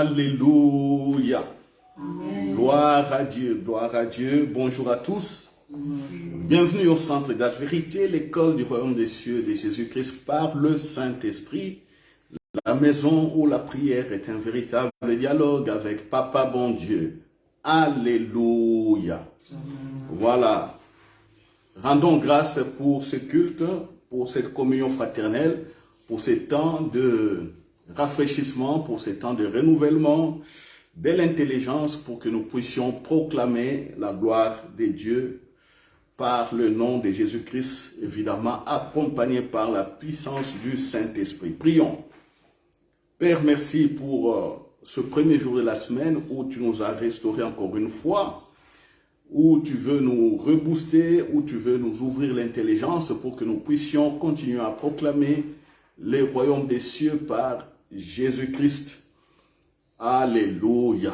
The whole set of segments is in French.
Alléluia. Amen. Gloire à Dieu, gloire à Dieu. Bonjour à tous. Bienvenue au Centre de la Vérité, l'école du royaume des cieux de Jésus-Christ par le Saint-Esprit. La maison où la prière est un véritable dialogue avec Papa bon Dieu. Alléluia. Voilà. Rendons grâce pour ce culte, pour cette communion fraternelle, pour ces temps de rafraîchissement, pour ces temps de renouvellement de l'intelligence, pour que nous puissions proclamer la gloire de Dieu par le nom de Jésus-Christ, évidemment, accompagné par la puissance du Saint-Esprit. Prions. Père, merci pour ce premier jour de la semaine où tu nous as restaurés encore une fois, où tu veux nous rebooster, où tu veux nous ouvrir l'intelligence pour que nous puissions continuer à proclamer le royaume des cieux par Jésus-Christ. Alléluia.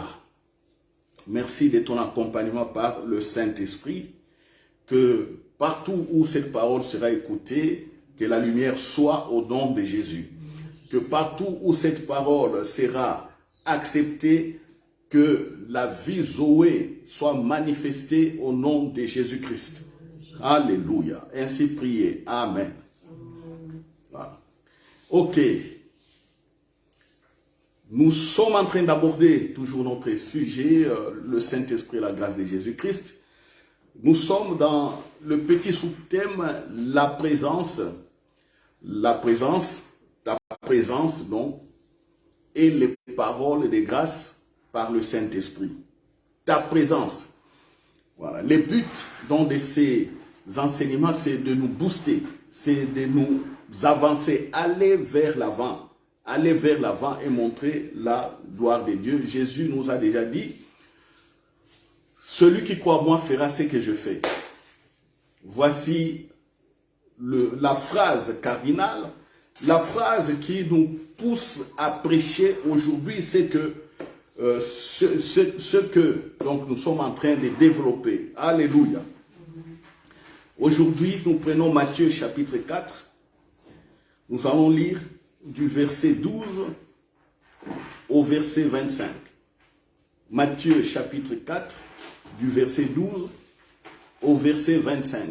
Merci de ton accompagnement par le Saint-Esprit, que partout où cette parole sera écoutée, que la lumière soit au nom de Jésus. Que partout où cette parole sera acceptée, que la vie Zoé soit manifestée au nom de Jésus-Christ. Alléluia. Ainsi priez. Amen. Voilà. Ok. Nous sommes en train d'aborder toujours notre sujet, le Saint-Esprit et la grâce de Jésus-Christ. Nous sommes dans le petit sous-thème, la présence, donc, et les paroles de grâce par le Saint-Esprit. Ta présence. Voilà. Le but donc, de ces enseignements, c'est de nous booster, c'est de nous avancer, aller vers l'avant et montrer la gloire de Dieu. Jésus nous a déjà dit, celui qui croit en moi fera ce que je fais. Voici la phrase cardinale, la phrase qui nous pousse à prêcher aujourd'hui, c'est que ce que donc, nous sommes en train de développer. Alléluia. Aujourd'hui, nous prenons Matthieu chapitre 4. Nous allons lire du verset 12 au verset 25. Matthieu chapitre 4, du verset 12 au verset 25.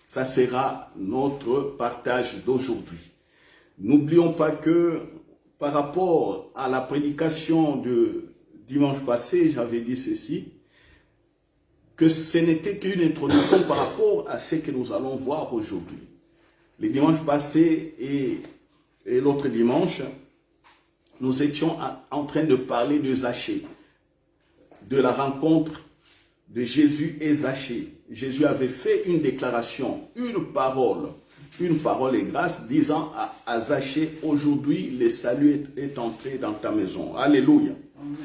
Ça sera notre partage d'aujourd'hui. N'oublions pas que par rapport à la prédication de dimanche passé, j'avais dit ceci, que ce n'était qu'une introduction par rapport à ce que nous allons voir aujourd'hui. Le dimanche passé et l'autre dimanche, nous étions en train de parler de Zachée, de la rencontre de Jésus et Zachée. Jésus avait fait une déclaration, une parole et grâce, disant à Zachée, aujourd'hui le salut est entré dans ta maison. Alléluia. Amen.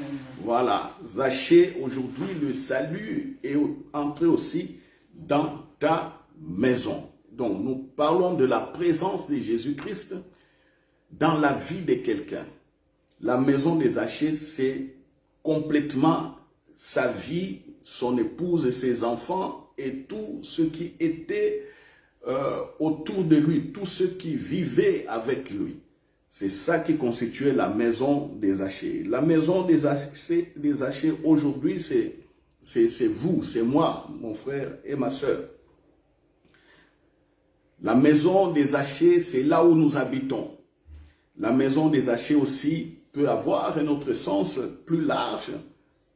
Voilà, Zachée, aujourd'hui le salut est entré aussi dans ta maison. Donc nous parlons de la présence de Jésus-Christ dans la vie de quelqu'un. La maison de Zachée, c'est complètement sa vie, son épouse et ses enfants et tout ce qui était autour de lui, tout ce qui vivait avec lui. C'est ça qui constituait la maison des Zachée. La maison des Zachée aujourd'hui, c'est vous, c'est moi, mon frère et ma soeur. La maison des Zachée, c'est là où nous habitons. La maison des Zachée aussi peut avoir un autre sens plus large,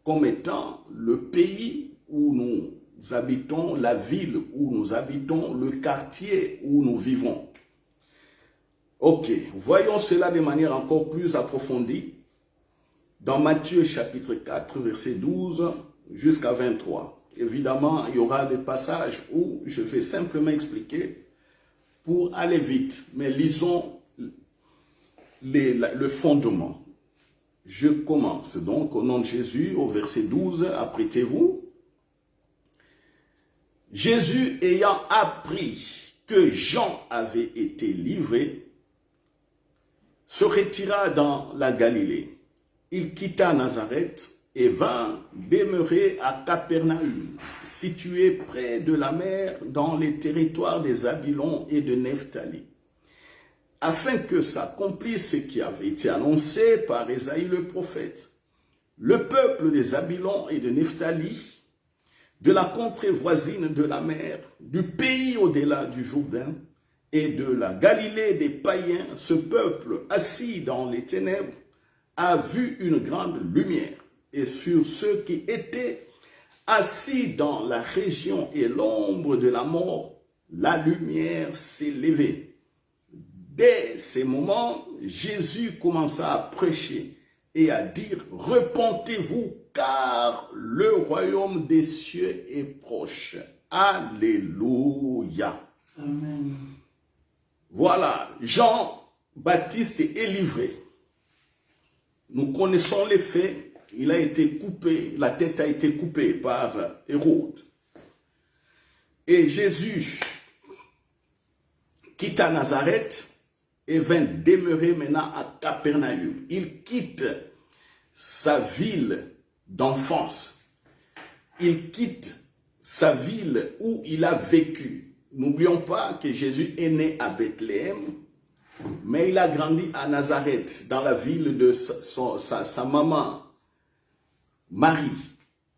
comme étant le pays où nous habitons, la ville où nous habitons, le quartier où nous vivons. Ok, voyons cela de manière encore plus approfondie dans Matthieu chapitre 4, verset 12 jusqu'à 23. Évidemment, il y aura des passages où je vais simplement expliquer pour aller vite, mais lisons le fondement. Je commence donc au nom de Jésus, au verset 12, apprêtez-vous. Jésus ayant appris que Jean avait été livré, se retira dans la Galilée. Il quitta Nazareth et vint demeurer à Capernaum, situé près de la mer dans les territoires des Zabulon et de Nephtali, afin que s'accomplisse ce qui avait été annoncé par Ésaïe le prophète. Le peuple des Zabylons et de Nephtali, de la contrée voisine de la mer, du pays au-delà du Jourdain et de la Galilée des païens, ce peuple assis dans les ténèbres a vu une grande lumière. Et sur ceux qui étaient assis dans la région et l'ombre de la mort, la lumière s'est levée. Dès ces moments, Jésus commença à prêcher et à dire « Repentez-vous, car le royaume des cieux est proche. » Alléluia. Amen. Voilà, Jean-Baptiste est livré. Nous connaissons les faits. Il a été coupé, la tête a été coupée par Hérode. Et Jésus quitta Nazareth et vint demeurer maintenant à Capernaum. Il quitte sa ville d'enfance. Il quitte sa ville où il a vécu. N'oublions pas que Jésus est né à Bethléem, mais il a grandi à Nazareth, dans la ville de sa maman, Marie.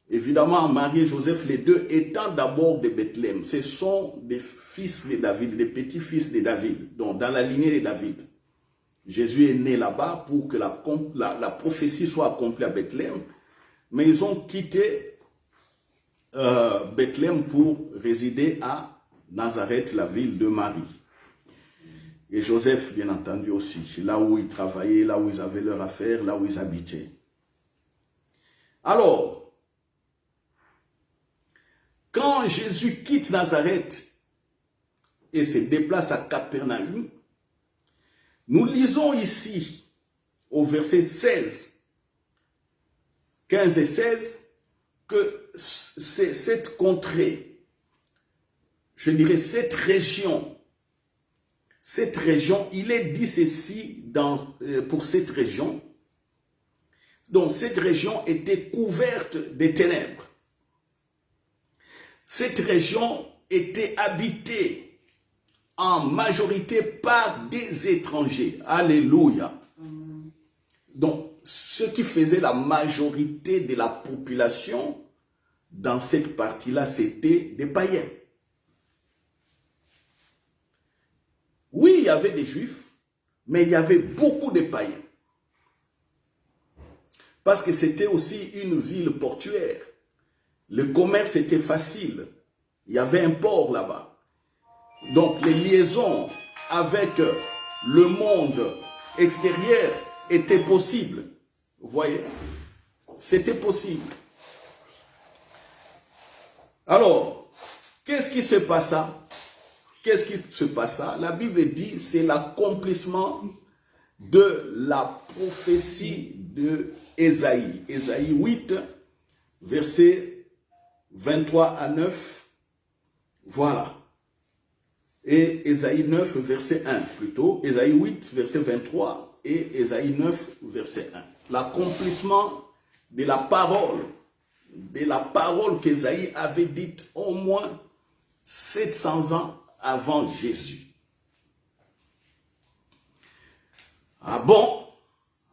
Évidemment, Marie et Joseph, les deux étant d'abord de Bethléem. Ce sont des fils de David, des petits-fils de David, donc dans la lignée de David. Jésus est né là-bas pour que la prophétie soit accomplie à Bethléem, mais ils ont quitté Bethléem pour résider à Nazareth, la ville de Marie. Et Joseph, bien entendu aussi, là où ils travaillaient, là où ils avaient leur affaire, là où ils habitaient. Alors, quand Jésus quitte Nazareth et se déplace à Capernaum, nous lisons ici, au verset 16, 15 et 16, que c'est cette contrée, je dirais cette région, il est dit ceci pour cette région. Donc cette région était couverte des ténèbres. Cette région était habitée en majorité par des étrangers. Alléluia. Donc ce qui faisait la majorité de la population dans cette partie-là, c'était des païens. Oui, il y avait des juifs, mais il y avait beaucoup de païens. Parce que c'était aussi une ville portuaire. Le commerce était facile. Il y avait un port là-bas. Donc les liaisons avec le monde extérieur étaient possibles. Vous voyez? C'était possible. Alors, qu'est-ce qui se passa? Qu'est-ce qui se passa? La Bible dit c'est l'accomplissement de la prophétie de Ésaïe. Ésaïe 8, versets 23 à 9. Voilà. Et Ésaïe 9, verset 1 plutôt. Ésaïe 8, verset 23 et Ésaïe 9, verset 1. L'accomplissement de la parole qu'Ésaïe avait dite au moins 700 ans avant Jésus. Ah bon?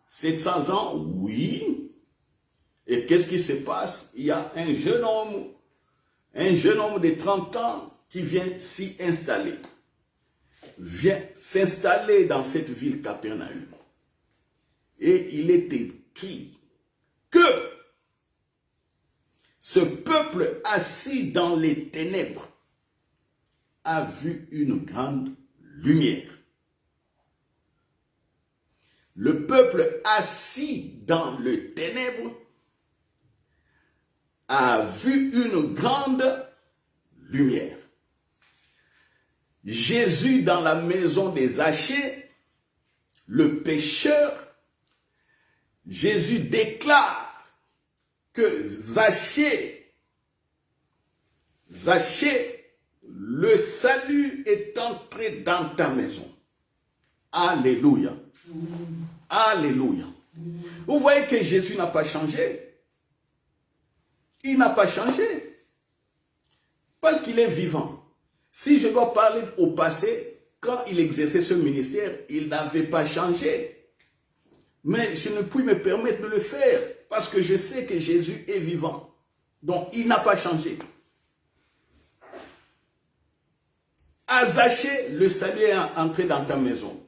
700 ans? Oui. Et qu'est-ce qui se passe? Il y a un jeune homme de 30 ans qui vient s'y installer. Vient s'installer dans cette ville Capernaum. Et il est écrit que ce peuple assis dans les ténèbres a vu une grande lumière. Le peuple assis dans les ténèbres a vu une grande lumière. Jésus dans la maison des Zachée, le pécheur, Jésus déclare que Zachée, le salut est entré dans ta maison. Alléluia. Alléluia. Vous voyez que Jésus n'a pas changé. Il n'a pas changé. Parce qu'il est vivant. Si je dois parler au passé, quand il exerçait ce ministère, il n'avait pas changé. Mais je ne puis me permettre de le faire parce que je sais que Jésus est vivant. Donc, il n'a pas changé. À Zachée, le salut est entré dans ta maison.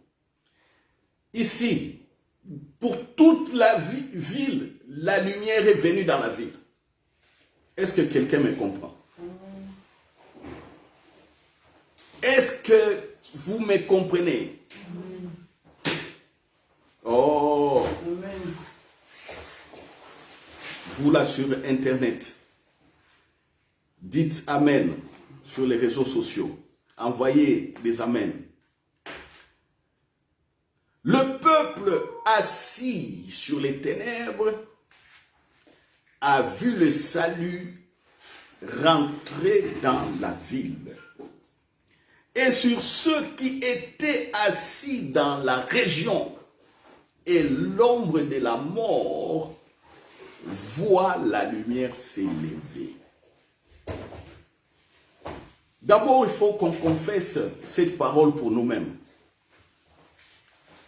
Ici, pour toute la ville, la lumière est venue dans la ville. Est-ce que quelqu'un me comprend? Est-ce que vous me comprenez? Oh! Vous là sur Internet, dites Amen sur les réseaux sociaux. Envoyez des Amen. Le peuple assis sur les ténèbres a vu le salut rentrer dans la ville. Et sur ceux qui étaient assis dans la région et l'ombre de la mort, voit la lumière s'élever. D'abord, il faut qu'on confesse cette parole pour nous-mêmes.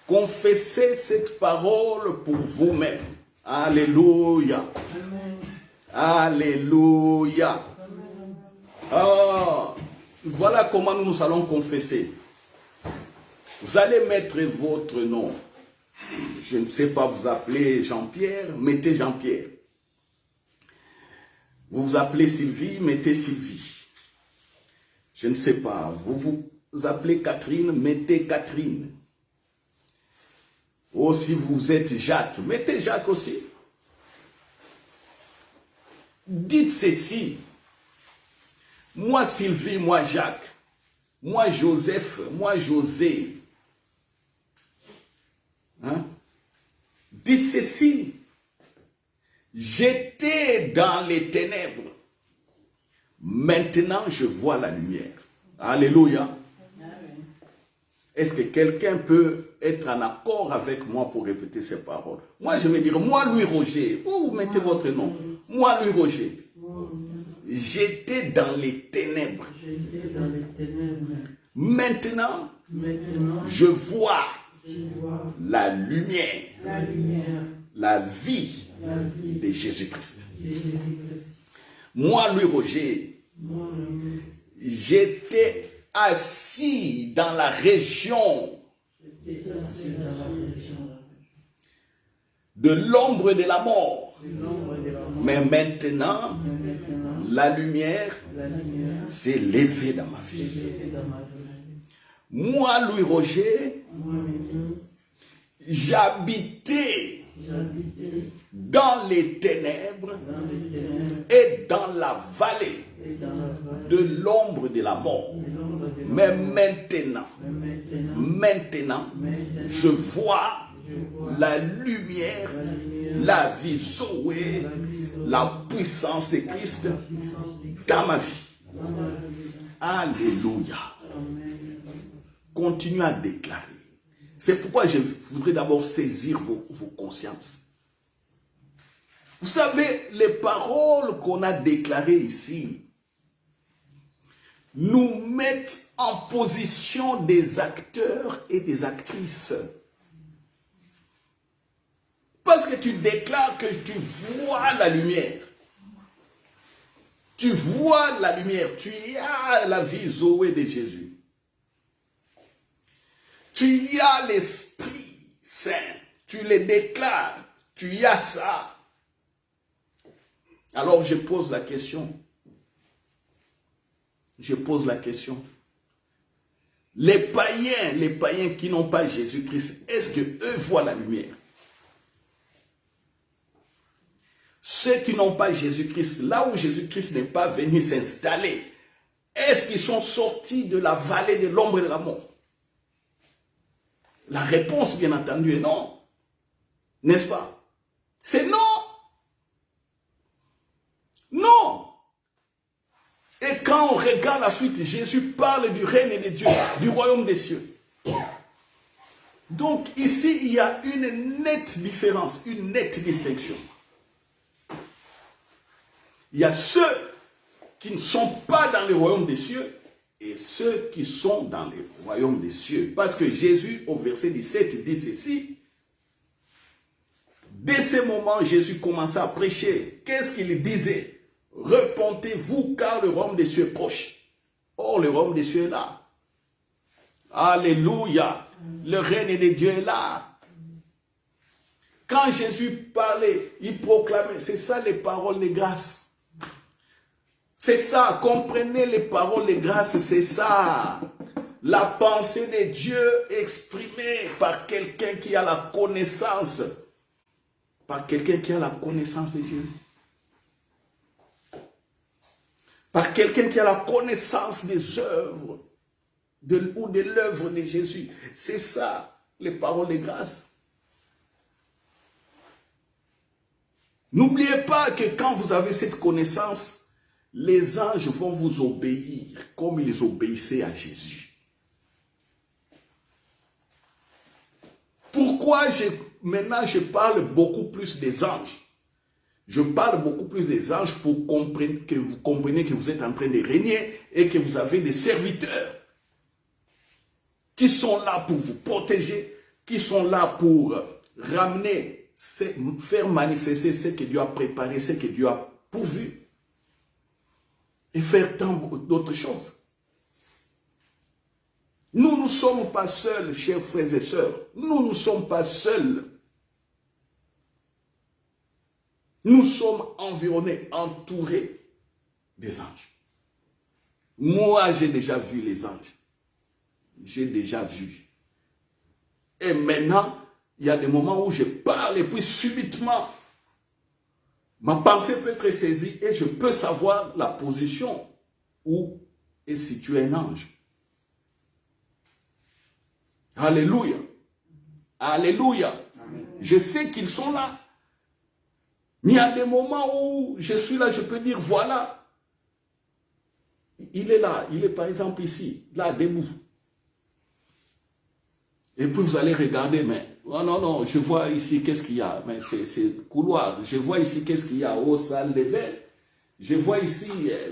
Confessez cette parole pour vous-même. Alléluia. Amen. Alléluia. Amen. Ah, voilà comment nous allons confesser. Vous allez mettre votre nom. Je ne sais pas vous appeler Jean-Pierre, mettez Jean-Pierre. Vous vous appelez Sylvie, mettez Sylvie. Je ne sais pas, vous vous appelez Catherine, mettez Catherine. Ou si vous êtes Jacques, mettez Jacques aussi. Dites ceci. Moi Sylvie, moi Jacques, moi Joseph, moi José. Hein? Dites ceci. J'étais dans les ténèbres. Maintenant, je vois la lumière. Alléluia. Est-ce que quelqu'un peut être en accord avec moi pour répéter ces paroles? Moi, je vais dire, moi, Louis Roger. Vous mettez votre nom. Moi, Louis Roger. J'étais dans les ténèbres. Maintenant, je vois la lumière, la vie de Jésus-Christ. Moi, Louis Roger, j'étais assis dans la région de l'ombre de la mort. Mais maintenant, la lumière s'est levée dans ma vie. Moi, Louis Roger, j'habitais dans les ténèbres et dans la vallée de l'ombre de la mort. Mais maintenant, je vois la lumière, la vie Zoé, la puissance de Christ dans ma vie. Alléluia. Continuez à déclarer. C'est pourquoi je voudrais d'abord saisir vos consciences. Vous savez, les paroles qu'on a déclarées ici nous mettent en position des acteurs et des actrices. Parce que tu déclares que tu vois la lumière. Tu vois la lumière. Tu as la vie Zoé de Jésus. Tu y as l'Esprit Saint. Tu le déclares. Tu y as ça. Alors je pose la question. Je pose la question. Les païens qui n'ont pas Jésus-Christ, est-ce qu'eux voient la lumière? Ceux qui n'ont pas Jésus-Christ, là où Jésus-Christ n'est pas venu s'installer, est-ce qu'ils sont sortis de la vallée de l'ombre de la mort? La réponse, bien entendu, est non. N'est-ce pas? C'est non. Non. Et quand on regarde la suite, Jésus parle du règne de Dieu, du royaume des cieux. Donc ici, il y a une nette différence, une nette distinction. Il y a ceux qui ne sont pas dans le royaume des cieux et ceux qui sont dans les royaumes des cieux. Parce que Jésus, au verset 17, dit ceci. Dès ce moment, Jésus commença à prêcher. Qu'est-ce qu'il disait? Repentez-vous, car le royaume des cieux est proche. Oh, le royaume des cieux est là. Alléluia. Le règne de Dieu est là. Quand Jésus parlait, il proclamait. C'est ça les paroles de grâce. C'est ça. Comprenez les paroles de grâce. C'est ça. La pensée de Dieu exprimée par quelqu'un qui a la connaissance. Par quelqu'un qui a la connaissance de Dieu. Par quelqu'un qui a la connaissance des œuvres ou de l'œuvre de Jésus. C'est ça, les paroles de grâce. N'oubliez pas que quand vous avez cette connaissance, les anges vont vous obéir comme ils obéissaient à Jésus. Pourquoi maintenant je parle beaucoup plus des anges? Je parle beaucoup plus des anges pour que vous compreniez que vous êtes en train de régner et que vous avez des serviteurs qui sont là pour vous protéger, qui sont là pour ramener, faire manifester ce que Dieu a préparé, ce que Dieu a pourvu et faire tant d'autres choses. Nous ne sommes pas seuls, chers frères et sœurs. Nous ne sommes pas seuls. Nous sommes environnés, entourés des anges. Moi, j'ai déjà vu les anges. J'ai déjà vu. Et maintenant, il y a des moments où je parle et puis subitement, ma pensée peut être saisie et je peux savoir la position où est situé un ange. Alléluia. Alléluia. Amen. Je sais qu'ils sont là. Mais il y a des moments où je suis là, je peux dire, voilà. Il est là, il est par exemple ici, là, debout. Et puis vous allez regarder, mais, oh non, je vois ici, qu'est-ce qu'il y a? Mais c'est couloir. Je vois ici, qu'est-ce qu'il y a? Oh, salle de bain. Je vois ici,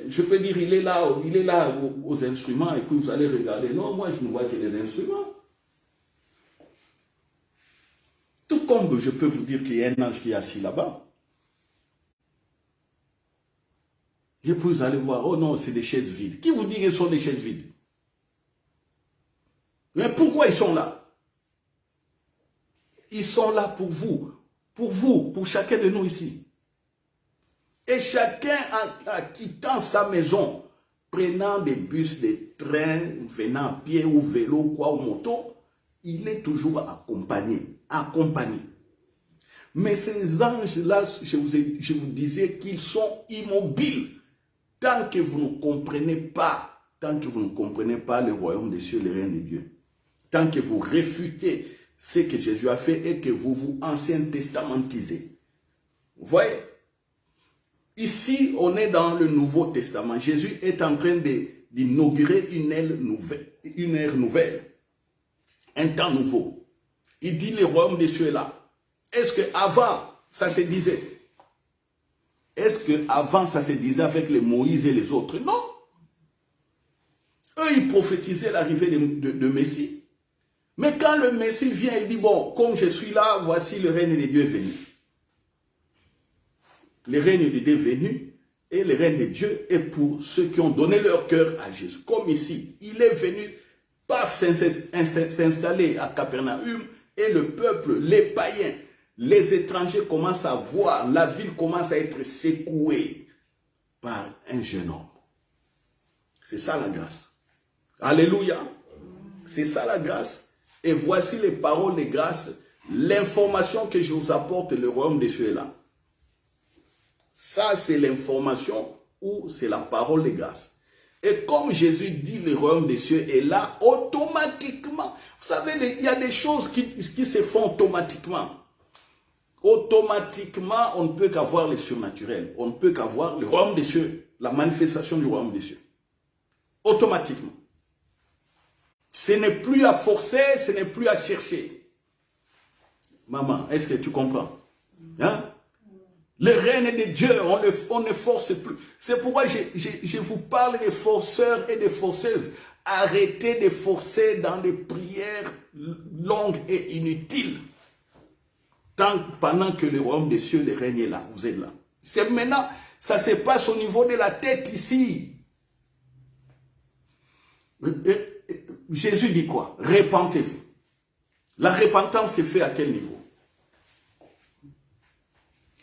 je peux dire, il est là aux instruments, et puis vous allez regarder. Non, moi, je ne vois que les instruments. Tout comme je peux vous dire qu'il y a un ange qui est assis là-bas. Et puis vous allez voir, oh non, c'est des chaises vides. Qui vous dit que ce sont des chaises vides? Mais pourquoi ils sont là? Ils sont là pour vous, pour chacun de nous ici. Et chacun en quittant sa maison, prenant des bus, des trains, venant à pied ou vélo, ou moto, il est toujours accompagné. Mais ces anges-là, je vous disais qu'ils sont immobiles. Tant que vous ne comprenez pas le royaume des cieux, le règne de Dieu, tant que vous réfutez ce que Jésus a fait et que vous vous ancien testamentisez. Vous voyez? Ici, on est dans le Nouveau Testament. Jésus est en train d'inaugurer une ère nouvelle, un temps nouveau. Il dit le royaume des cieux est là. Est-ce qu'avant, ça se disait? Est-ce qu'avant, ça se disait avec les Moïse et les autres? Non. Eux, ils prophétisaient l'arrivée de Messie. Mais quand le Messie vient, il dit, bon, comme je suis là, voici le règne de Dieu est venu. Le règne de Dieu est venu et le règne de Dieu est pour ceux qui ont donné leur cœur à Jésus. Comme ici, il est venu pas s'installer à Capernaum et le peuple, les païens, les étrangers commencent à voir, la ville commence à être secouée par un jeune homme. C'est ça la grâce. Alléluia. C'est ça la grâce. Et voici les paroles de grâce, l'information que je vous apporte, le royaume des cieux est là. Ça, c'est l'information ou c'est la parole de grâce. Et comme Jésus dit, le royaume des cieux est là, automatiquement. Vous savez, il y a des choses qui se font automatiquement. Automatiquement, on ne peut qu'avoir le surnaturel. On ne peut qu'avoir le royaume des cieux, la manifestation du royaume des cieux. Automatiquement. Ce n'est plus à forcer, ce n'est plus à chercher. Maman, est-ce que tu comprends? Hein? Le règne de Dieu, on ne force plus. C'est pourquoi je vous parle des forceurs et des forceuses. Arrêtez de forcer dans des prières longues et inutiles. Pendant que le royaume des cieux, le règne est là, vous êtes là. C'est maintenant, ça se passe au niveau de la tête ici. Jésus dit quoi? Repentez-vous. La repentance se fait à quel niveau?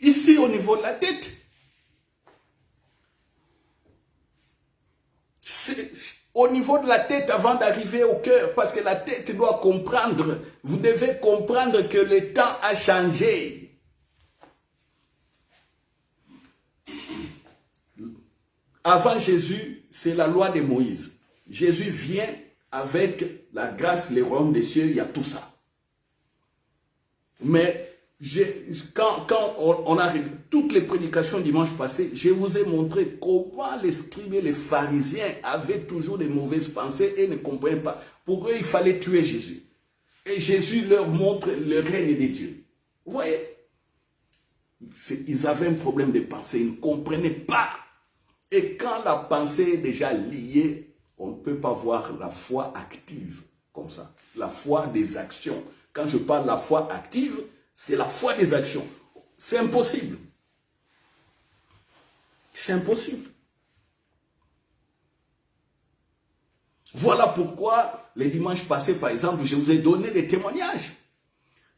Ici, au niveau de la tête. Au niveau de la tête avant d'arriver au cœur, parce que la tête doit comprendre. Vous devez comprendre que le temps a changé. Avant Jésus, c'est la loi de Moïse. Jésus vient avec la grâce, le royaume des cieux, il y a tout ça. Mais quand on a toutes les prédications dimanche passé, je vous ai montré comment les scribes et les pharisiens avaient toujours des mauvaises pensées et ne comprenaient pas. Pour eux, il fallait tuer Jésus. Et Jésus leur montre le règne de Dieu. Vous voyez? Ils avaient un problème de pensée, ils ne comprenaient pas. Et quand la pensée est déjà liée, on ne peut pas voir la foi active comme ça. La foi des actions. Quand je parle de la foi active, c'est la foi des actions. C'est impossible. C'est impossible. Voilà pourquoi, les dimanches passés, par exemple, je vous ai donné des témoignages.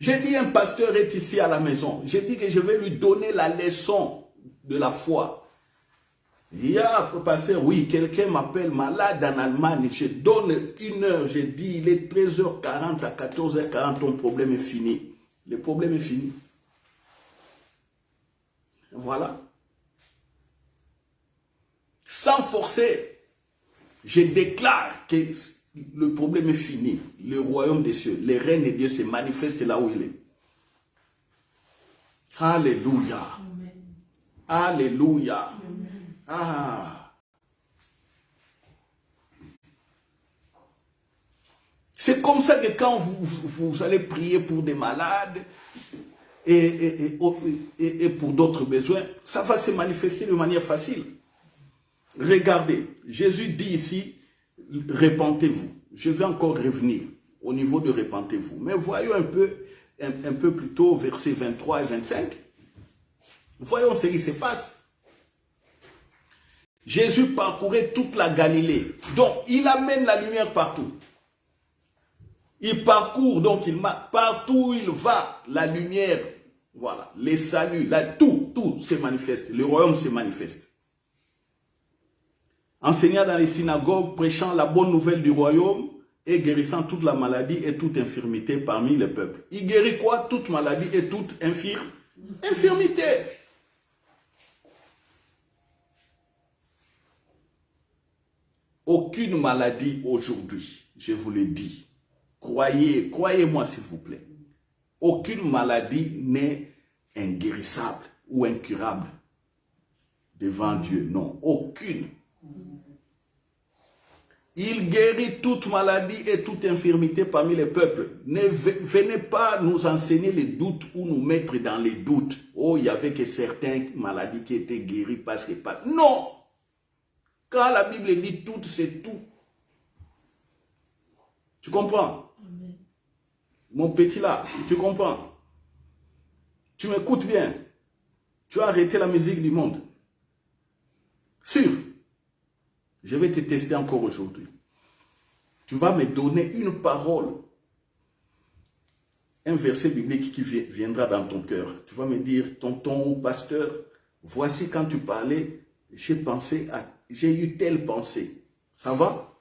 J'ai dit un pasteur est ici à la maison. J'ai dit que je vais lui donner la leçon de la foi. Il y a un pasteur, oui, quelqu'un m'appelle malade en Allemagne. Je donne 1 heure, je dis, il est 13h40 à 14h40, ton problème est fini. Le problème est fini. Voilà. Sans forcer, je déclare que le problème est fini. Le royaume des cieux, le règne de Dieu se manifeste là où il est. Alléluia. Amen. Alléluia. Amen. Ah. C'est comme ça que quand vous allez prier pour des malades et pour d'autres besoins, ça va se manifester de manière facile. Regardez, Jésus dit ici, repentez-vous. Je vais encore revenir au niveau de repentez-vous. Mais voyons un peu plus tôt, versets 23 et 25. Voyons ce qui se passe. Jésus parcourait toute la Galilée. Donc, il amène la lumière partout. Il parcourt, donc partout où il va, la lumière, voilà, les saluts, tout se manifeste. Le royaume se manifeste. Enseignant dans les synagogues, prêchant la bonne nouvelle du royaume et guérissant toute la maladie et toute infirmité parmi le peuple. Il guérit quoi? Toute maladie et toute infirmité. Aucune maladie aujourd'hui, je vous le dis. Croyez-moi s'il vous plaît. Aucune maladie n'est inguérissable ou incurable devant Dieu. Non, aucune. Il guérit toute maladie et toute infirmité parmi les peuples. Ne venez pas nous enseigner les doutes ou nous mettre dans les doutes. Oh, il y avait que certaines maladies qui étaient guéries parce que pas. Non! Quand la Bible dit tout, c'est tout. Tu comprends? Amen. Mon petit là, tu comprends? Tu m'écoutes bien. Tu as arrêté la musique du monde. Sûr. Je vais te tester encore aujourd'hui. Tu vas me donner une parole, un verset biblique qui viendra dans ton cœur. Tu vas me dire, tonton ou pasteur, voici quand tu parlais, j'ai eu telle pensée. Ça va?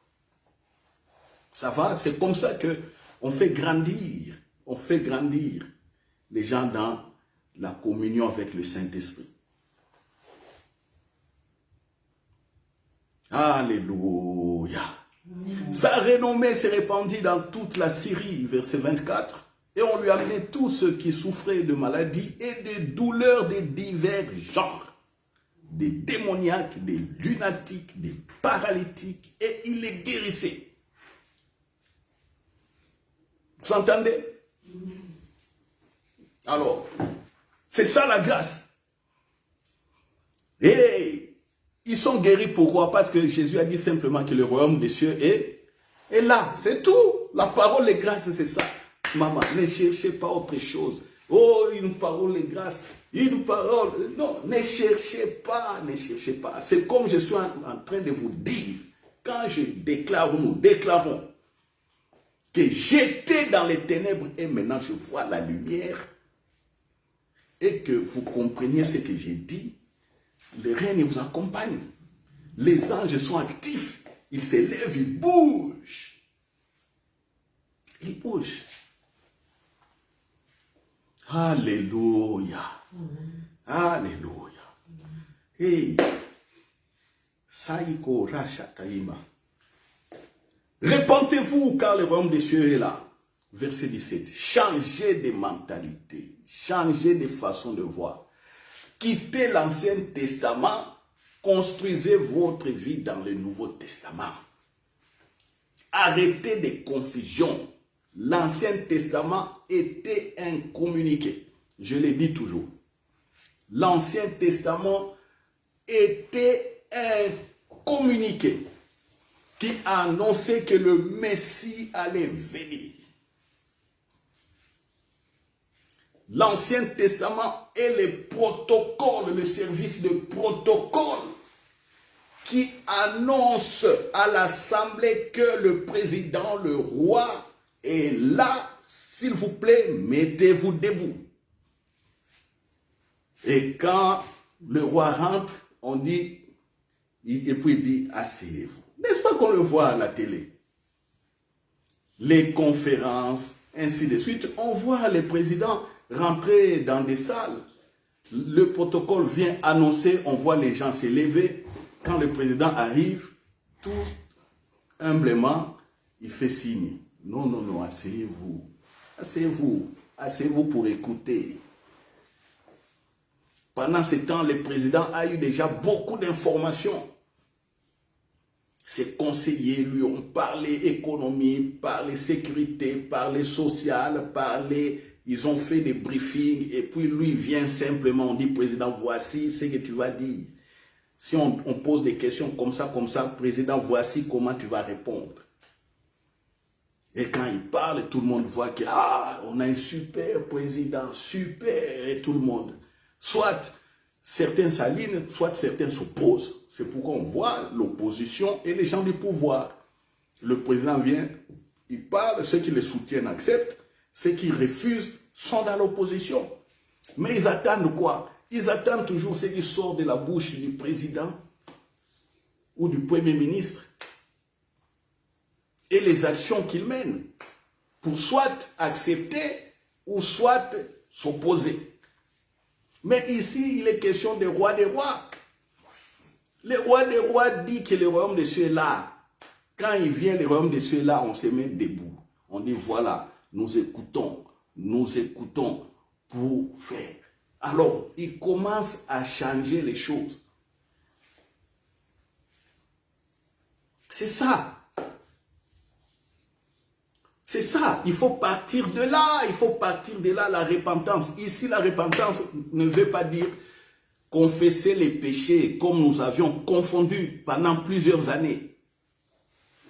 Ça va? C'est comme ça qu'on fait grandir. On fait grandir les gens dans la communion avec le Saint-Esprit. Alléluia. Amen. Sa renommée s'est répandue dans toute la Syrie, verset 24. Et on lui a amené tous ceux qui souffraient de maladies et de douleurs de divers genres. Des démoniaques, des lunatiques, des paralytiques, et il les guérissait. Vous entendez? Alors, c'est ça la grâce. Ils sont guéris, pourquoi? Parce que Jésus a dit simplement que le royaume des cieux est là. C'est tout. La parole est grâce, c'est ça. Maman, ne cherchez pas autre chose. Oh, une parole est grâce. Une parole. Non, ne cherchez pas, ne cherchez pas. C'est comme je suis en train de vous dire. Quand je déclare, ou nous déclarons que j'étais dans les ténèbres et maintenant je vois la lumière et que vous compreniez ce que j'ai dit, le règne vous accompagne. Les anges sont actifs. Ils s'élèvent, ils bougent. Ils bougent. Alléluia. Alléluia. Hey. Saïko Racha Taïma. Repentez-vous car le royaume des cieux est là. Verset 17. Changez de mentalité. Changez de façon de voir. Quittez l'Ancien Testament. Construisez votre vie dans le Nouveau Testament. Arrêtez des confusions. L'Ancien Testament était un communiqué. Je le dis toujours. L'Ancien Testament était un communiqué qui annonçait que le Messie allait venir. L'Ancien Testament est le protocole, le service de protocole qui annonce à l'Assemblée que le président, le roi est là. S'il vous plaît, mettez-vous debout. Et quand le roi rentre, on dit, et puis il dit, asseyez-vous. N'est-ce pas qu'on le voit à la télé? Les conférences, ainsi de suite, on voit les présidents rentrer dans des salles. Le protocole vient annoncer, on voit les gens se lever. Quand le président arrive, tout humblement, il fait signe. Non, non, non, asseyez-vous. Asseyez-vous. Asseyez-vous pour écouter. Pendant ce temps, le président a eu déjà beaucoup d'informations. Ses conseillers lui ont parlé économie, parlé sécurité, parlé social, ils ont fait des briefings et puis lui vient simplement, on dit, président, voici ce que tu vas dire. Si on pose des questions comme ça, président, voici comment tu vas répondre. Et quand il parle, tout le monde voit que, on a un super président, super, et tout le monde. Soit certains s'alignent, soit certains s'opposent. C'est pourquoi on voit l'opposition et les gens du pouvoir. Le président vient, il parle, ceux qui le soutiennent acceptent, ceux qui refusent sont dans l'opposition. Mais ils attendent quoi? Ils attendent toujours ce qui sort de la bouche du président ou du premier ministre et les actions qu'il mène pour soit accepter ou soit s'opposer. Mais ici, il est question des rois des rois. Le roi des rois dit que le royaume des cieux est là. Quand il vient, le royaume des cieux est là, on se met debout. On dit, voilà, nous écoutons pour faire. Alors, il commence à changer les choses. C'est ça. C'est ça. Il faut partir de là. Il faut partir de là, la repentance. Ici, la repentance ne veut pas dire confesser les péchés comme nous avions confondu pendant plusieurs années.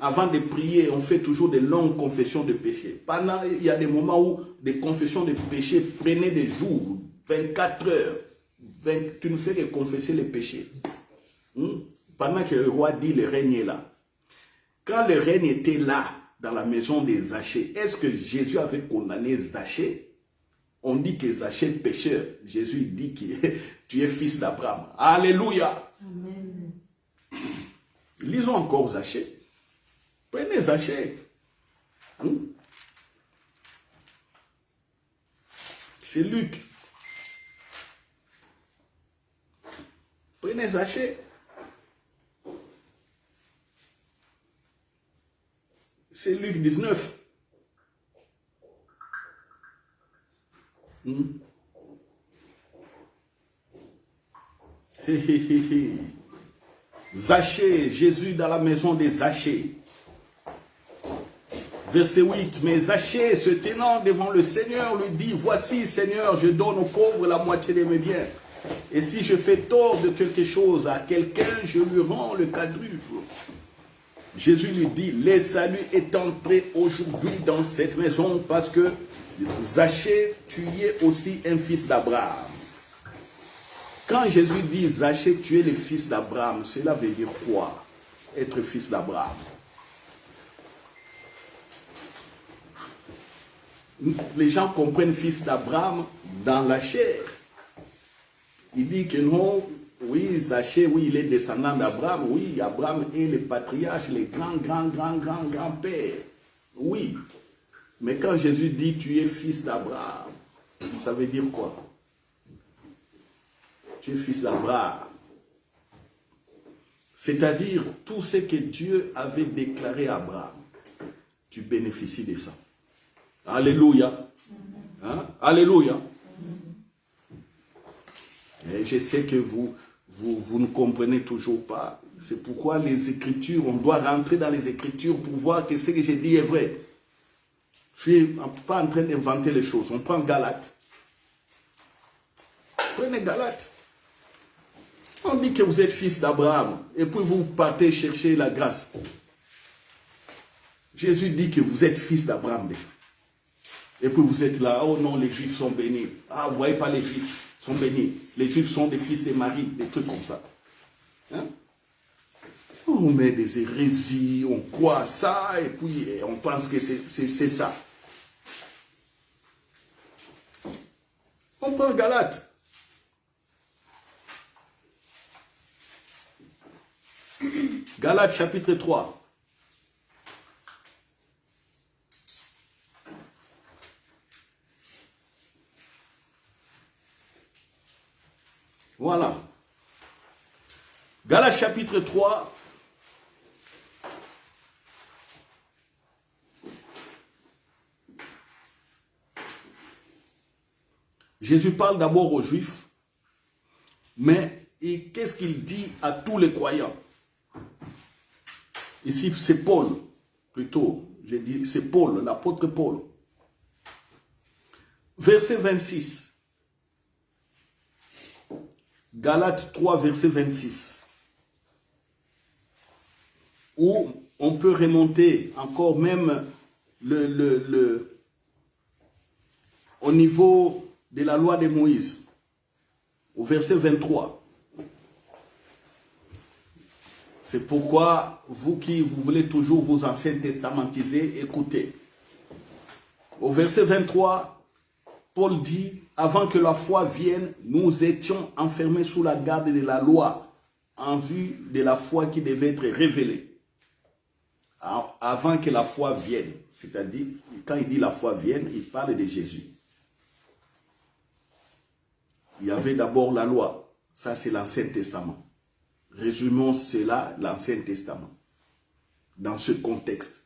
Avant de prier, on fait toujours des longues confessions de péchés. Il y a des moments où des confessions de péchés prenaient des jours, 24 heures. Tu ne fais que confesser les péchés. Pendant que le roi dit le règne est là. Quand le règne était là, dans la maison des Zachée, est-ce que Jésus avait condamné Zachée? On dit que Zachée est pécheur. Jésus dit que tu es fils d'Abraham. Alléluia. Amen. Lisons encore Zachée. Prenez Zachée. C'est Luc. Prenez Zachée. C'est Luc 19. Zachée, Jésus dans la maison des Zachée. Verset 8. Mais Zachée, se tenant devant le Seigneur, lui dit, voici, Seigneur, je donne aux pauvres la moitié de mes biens. Et si je fais tort de quelque chose à quelqu'un, je lui rends le quadruple. Jésus lui dit, le salut est entré aujourd'hui dans cette maison parce que Zachée, tu es aussi un fils d'Abraham. Quand Jésus dit Zachée, tu es le fils d'Abraham, cela veut dire quoi? Être fils d'Abraham. Les gens comprennent fils d'Abraham dans la chair. Il dit que non, oui, Zachée, oui, il est descendant d'Abraham, oui, Abraham est le patriarche, le grand-père. Oui. Mais quand Jésus dit tu es fils d'Abraham, ça veut dire quoi? Tu es fils d'Abraham. C'est-à-dire, tout ce que Dieu avait déclaré à Abraham, tu bénéficies de ça. Alléluia. Hein? Alléluia. Et je sais que vous ne comprenez toujours pas. C'est pourquoi les Écritures, on doit rentrer dans les Écritures pour voir que ce que j'ai dit est vrai. Je ne suis pas en train d'inventer les choses. On prend Galates. Prenez Galates. On dit que vous êtes fils d'Abraham et puis vous partez chercher la grâce. Jésus dit que vous êtes fils d'Abraham. Et puis vous êtes là, oh non, les Juifs sont bénis. Ah, vous ne voyez pas, les Juifs sont bénis. Les Juifs sont des fils de Marie, des trucs comme ça. Hein? On met des hérésies, on croit à ça et puis on pense que c'est ça. On prend Galates. Galates chapitre 3. Voilà. Galates chapitre 3. Jésus parle d'abord aux Juifs, mais qu'est-ce qu'il dit à tous les croyants? Ici, c'est Paul, plutôt. J'ai dit, c'est Paul, l'apôtre Paul. Verset 26. Galates 3, verset 26. Où on peut remonter encore même au niveau de la loi de Moïse. Au verset 23. C'est pourquoi, vous qui vous voulez toujours vous ancien testamentiser, écoutez. Au verset 23, Paul dit, avant que la foi vienne, nous étions enfermés sous la garde de la loi, en vue de la foi qui devait être révélée. Alors, avant que la foi vienne, c'est-à-dire, quand il dit la foi vienne, il parle de Jésus. Il y avait d'abord la loi, ça c'est l'Ancien Testament. Résumons cela, l'Ancien Testament, dans ce contexte.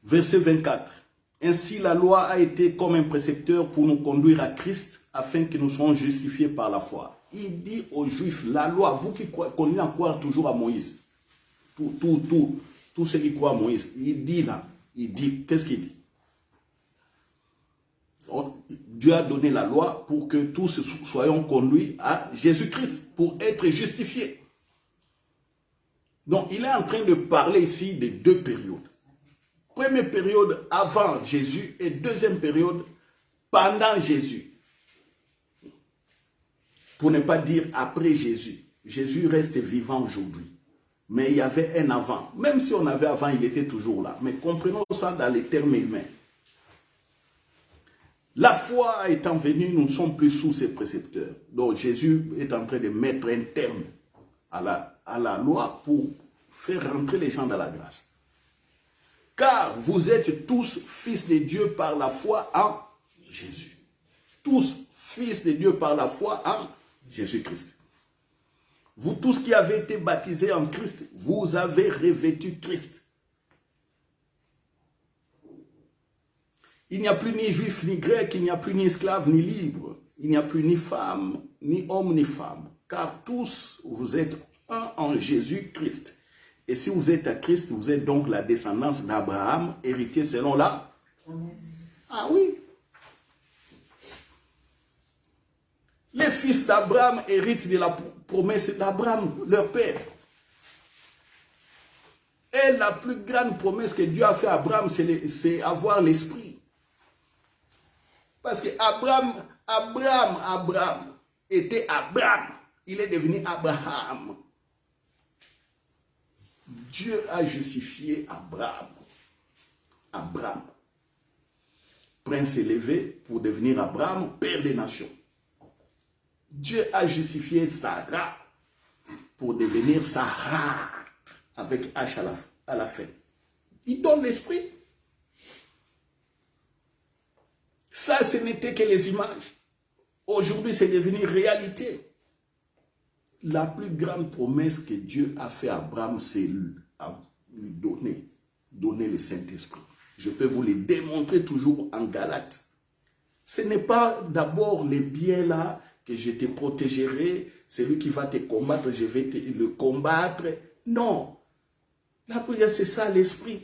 Verset 24. Ainsi la loi a été comme un précepteur pour nous conduire à Christ, afin que nous soyons justifiés par la foi. Il dit aux Juifs, la loi, vous qui continuez à croire toujours à Moïse, tous ceux qui croient à Moïse, il dit là, qu'est-ce qu'il dit? Dieu a donné la loi pour que tous soyons conduits à Jésus-Christ, pour être justifiés. Donc, il est en train de parler ici de deux périodes. Première période avant Jésus et deuxième période pendant Jésus. Pour ne pas dire après Jésus. Jésus reste vivant aujourd'hui. Mais il y avait un avant. Même si on avait avant, il était toujours là. Mais comprenons ça dans les termes humains. La foi étant venue, nous ne sommes plus sous ses précepteurs. Donc Jésus est en train de mettre un terme à la loi pour faire rentrer les gens dans la grâce. Car vous êtes tous fils de Dieu par la foi en Jésus. Tous fils de Dieu par la foi en Jésus-Christ. Vous tous qui avez été baptisés en Christ, vous avez revêtu Christ. Il n'y a plus ni juif ni grec, il n'y a plus ni esclave ni libre. Il n'y a plus ni femme, ni homme, ni femme. Car tous, vous êtes un en Jésus-Christ. Et si vous êtes à Christ, vous êtes donc la descendance d'Abraham, héritier selon la... Ah oui. fils d'Abraham héritent de la promesse d'Abraham, leur père. Et la plus grande promesse que Dieu a fait à Abraham, c'est avoir l'esprit. Parce que Abraham était Abraham. Il est devenu Abraham. Dieu a justifié Abraham. Abraham. Prince élevé pour devenir Abraham, père des nations. Dieu a justifié Sarah pour devenir Sarah, avec H à la fin. Il donne l'esprit. Ça, ce n'était que les images. Aujourd'hui, c'est devenu réalité. La plus grande promesse que Dieu a fait à Abraham, c'est lui donner le Saint-Esprit. Je peux vous le démontrer toujours en Galates. Ce n'est pas d'abord les biens là que je te protégerai, celui qui va te combattre, je vais le combattre. Non. La prière, c'est ça l'esprit.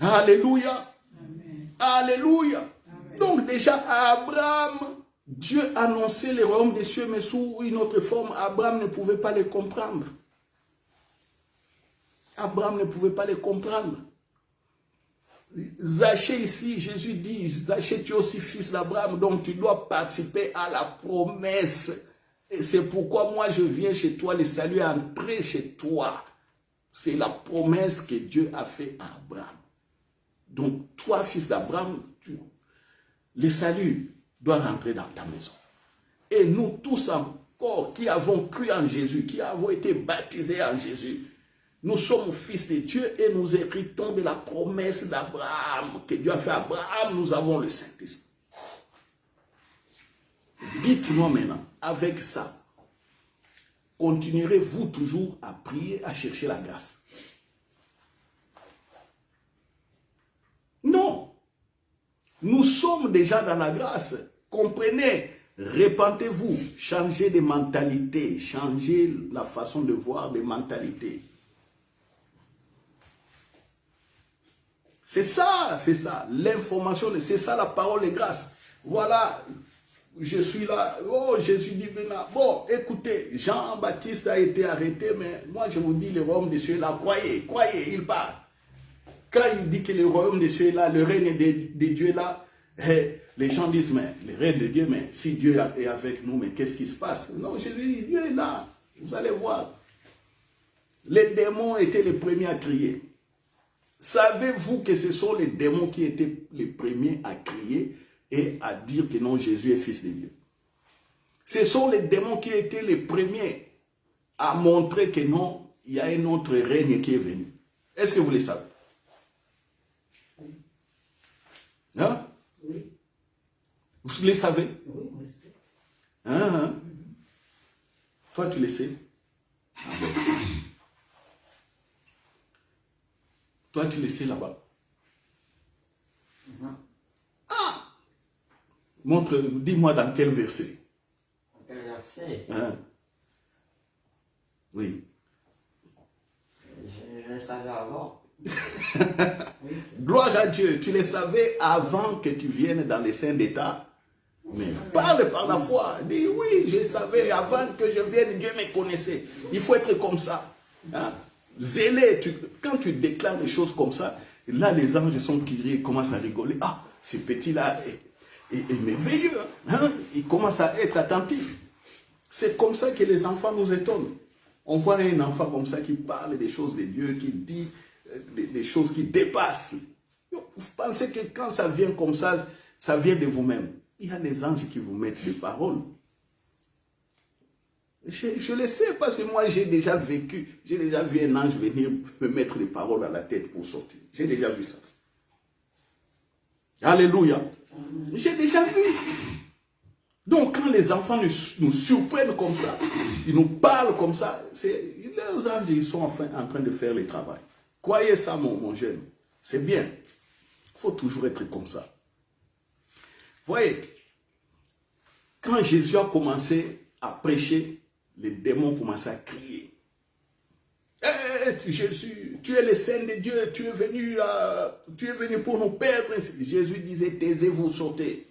Alléluia. Amen. Alléluia. Amen. Donc déjà, à Abraham, Dieu annonçait le royaume des cieux, mais sous une autre forme, Abraham ne pouvait pas les comprendre. Abraham ne pouvait pas les comprendre. Zachée ici, Jésus dit, Zachée, tu es aussi fils d'Abraham, donc tu dois participer à la promesse. Et c'est pourquoi moi je viens chez toi, le salut est entré chez toi. C'est la promesse que Dieu a fait à Abraham. Donc toi, fils d'Abraham, le salut doit rentrer dans ta maison. Et nous tous encore qui avons cru en Jésus, qui avons été baptisés en Jésus, nous sommes fils de Dieu et nous héritons de la promesse d'Abraham que Dieu a fait à Abraham. Nous avons le Saint-Esprit. Dites-moi maintenant, avec ça, continuerez-vous toujours à prier, à chercher la grâce? Non. Nous sommes déjà dans la grâce. Comprenez, repentez-vous, changez de mentalité, changez la façon de voir des mentalités. C'est ça, l'information, c'est ça la parole de grâce. Voilà, je suis là, oh Jésus dit maintenant, bon, écoutez, Jean-Baptiste a été arrêté, mais moi je vous dis, le royaume des cieux est là, croyez, il part. Quand il dit que le royaume des cieux est là, le règne de Dieu est là, les gens disent, mais le règne de Dieu, mais si Dieu est avec nous, mais qu'est-ce qui se passe? Non, Jésus dit, Dieu est là, vous allez voir. Les démons étaient les premiers à crier. Savez-vous que ce sont les démons qui étaient les premiers à crier et à dire que non, Jésus est fils de Dieu? Ce sont les démons qui étaient les premiers à montrer que non, il y a un autre règne qui est venu. Est-ce que vous le savez? Hein? Oui. Vous le savez? Oui, on le sait. Hein? Toi, tu le sais? Ah bon. Toi, tu le sais là-bas. Ah! Montre, dis-moi dans quel verset. Dans quel verset? Hein? Oui. Je le savais avant. Oui. Gloire à Dieu, tu le savais avant que tu viennes dans les saints d'État. Mais parle par la foi. Dis oui, je savais avant que je vienne, Dieu me connaissait. Il faut être comme ça. Hein? Zélé, quand tu déclares des choses comme ça, là les anges sont curieux, commencent à rigoler. Ah, ce petit-là est merveilleux. Hein? Il commence à être attentif. C'est comme ça que les enfants nous étonnent. On voit un enfant comme ça qui parle des choses de Dieu, qui dit des choses qui dépassent. Vous pensez que quand ça vient comme ça vient de vous-même. Il y a des anges qui vous mettent des paroles. Je le sais parce que moi j'ai déjà vécu, j'ai déjà vu un ange venir me mettre des paroles à la tête pour sortir. J'ai déjà vu ça. Alléluia. J'ai déjà vu. Donc quand les enfants nous surprennent comme ça, ils nous parlent comme ça, les anges ils sont en train de faire le travail. Croyez ça mon jeune, c'est bien. Il faut toujours être comme ça. Voyez, quand Jésus a commencé à prêcher, les démons commençaient à crier. Jésus, tu es le Saint de Dieu, tu es venu pour nous perdre. Jésus disait, taisez-vous, sortez.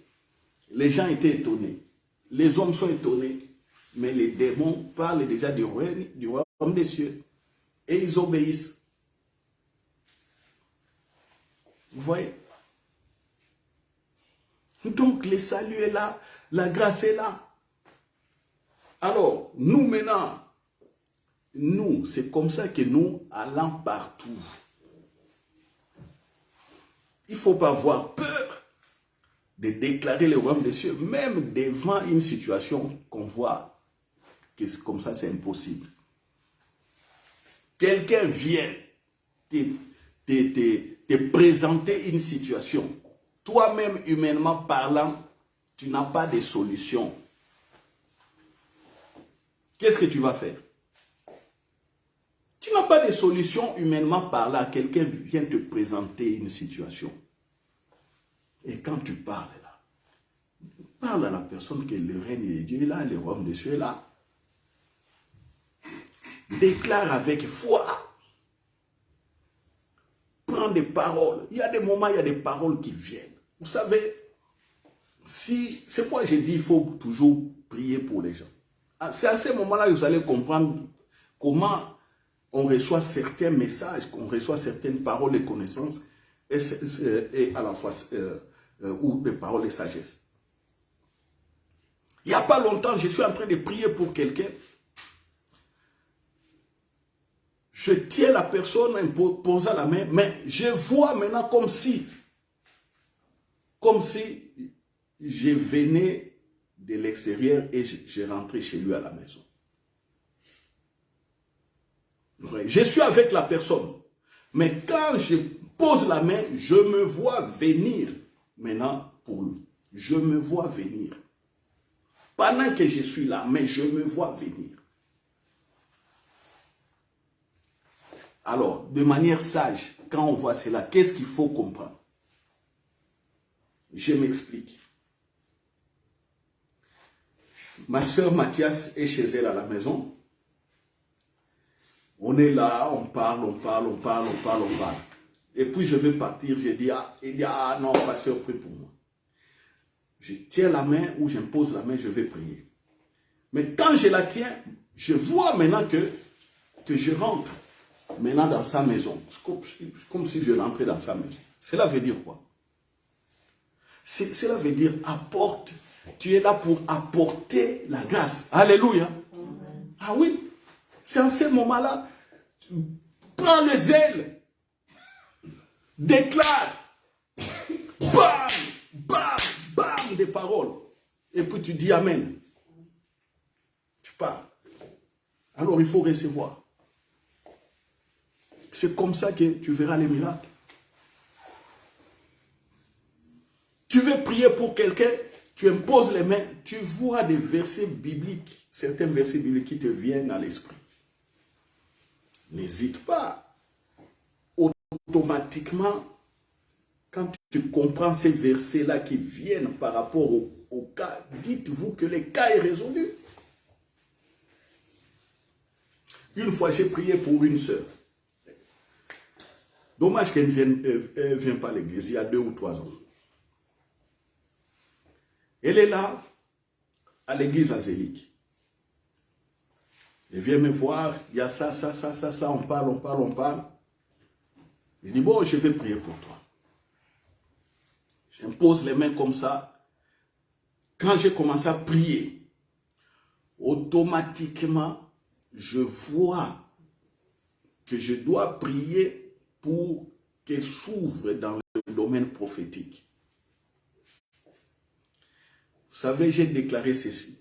Les gens étaient étonnés. les hommes sont étonnés, mais les démons parlent déjà du royaume des cieux. Et ils obéissent. Vous voyez? Donc le salut est là, la grâce est là. Alors, nous maintenant, nous, c'est comme ça que nous allons partout. Il ne faut pas avoir peur de déclarer le royaume des cieux, même devant une situation qu'on voit que comme ça, c'est impossible. Quelqu'un vient te présenter une situation. Toi-même, humainement parlant, tu n'as pas de solution. Qu'est-ce que tu vas faire? Tu n'as pas de solution humainement parlant. Quelqu'un vient te présenter une situation. Et quand tu parles là, parle à la personne que le règne de Dieu est là, le royaume des cieux est là. Déclare avec foi. Prends des paroles. Il y a des moments, il y a des paroles qui viennent. Vous savez, c'est pourquoi j'ai dit il faut toujours prier pour les gens. C'est à ce moment-là que vous allez comprendre comment on reçoit certains messages, qu'on reçoit certaines paroles de connaissance et à la fois ou des paroles de sagesse. Il n'y a pas longtemps, je suis en train de prier pour quelqu'un. Je tiens la personne en posant la main, mais je vois maintenant comme si je venais de l'extérieur et je rentrais chez lui à la maison. Je suis avec la personne, mais quand je pose la main, je me vois venir maintenant pour lui. Je me vois venir. Pendant que je suis là, mais je me vois venir. Alors, de manière sage, quand on voit cela, qu'est-ce qu'il faut comprendre? Je m'explique. Ma soeur Mathias est chez elle à la maison. On est là, on parle. Et puis je vais partir, il dit, non, pasteur, prie pour moi. Je tiens la main ou j'impose la main, je vais prier. Mais quand je la tiens, je vois maintenant que je rentre maintenant dans sa maison. C'est comme si je rentrais dans sa maison. Cela veut dire quoi? Cela veut dire apporte. Tu es là pour apporter la grâce. Alléluia. Ah oui. C'est en ce moment-là. Prends les ailes. Déclare. Bam, bam, bam des paroles. Et puis tu dis Amen. Tu parles. Alors il faut recevoir. C'est comme ça que tu verras les miracles. Tu veux prier pour quelqu'un, tu imposes les mains, tu vois des versets bibliques, certains versets bibliques qui te viennent à l'esprit. N'hésite pas. Automatiquement, quand tu comprends ces versets-là qui viennent par rapport au cas, dites-vous que le cas est résolu. Une fois, j'ai prié pour une sœur. Dommage qu'elle ne vienne pas à l'église, il y a 2 ou 3 ans. Elle est là, à l'église azélique. Elle vient me voir, il y a ça, on parle. Je dis, bon, je vais prier pour toi. J'impose les mains comme ça. Quand j'ai commencé à prier, automatiquement, je vois que je dois prier pour qu'elle s'ouvre dans le domaine prophétique. Vous savez, j'ai déclaré ceci.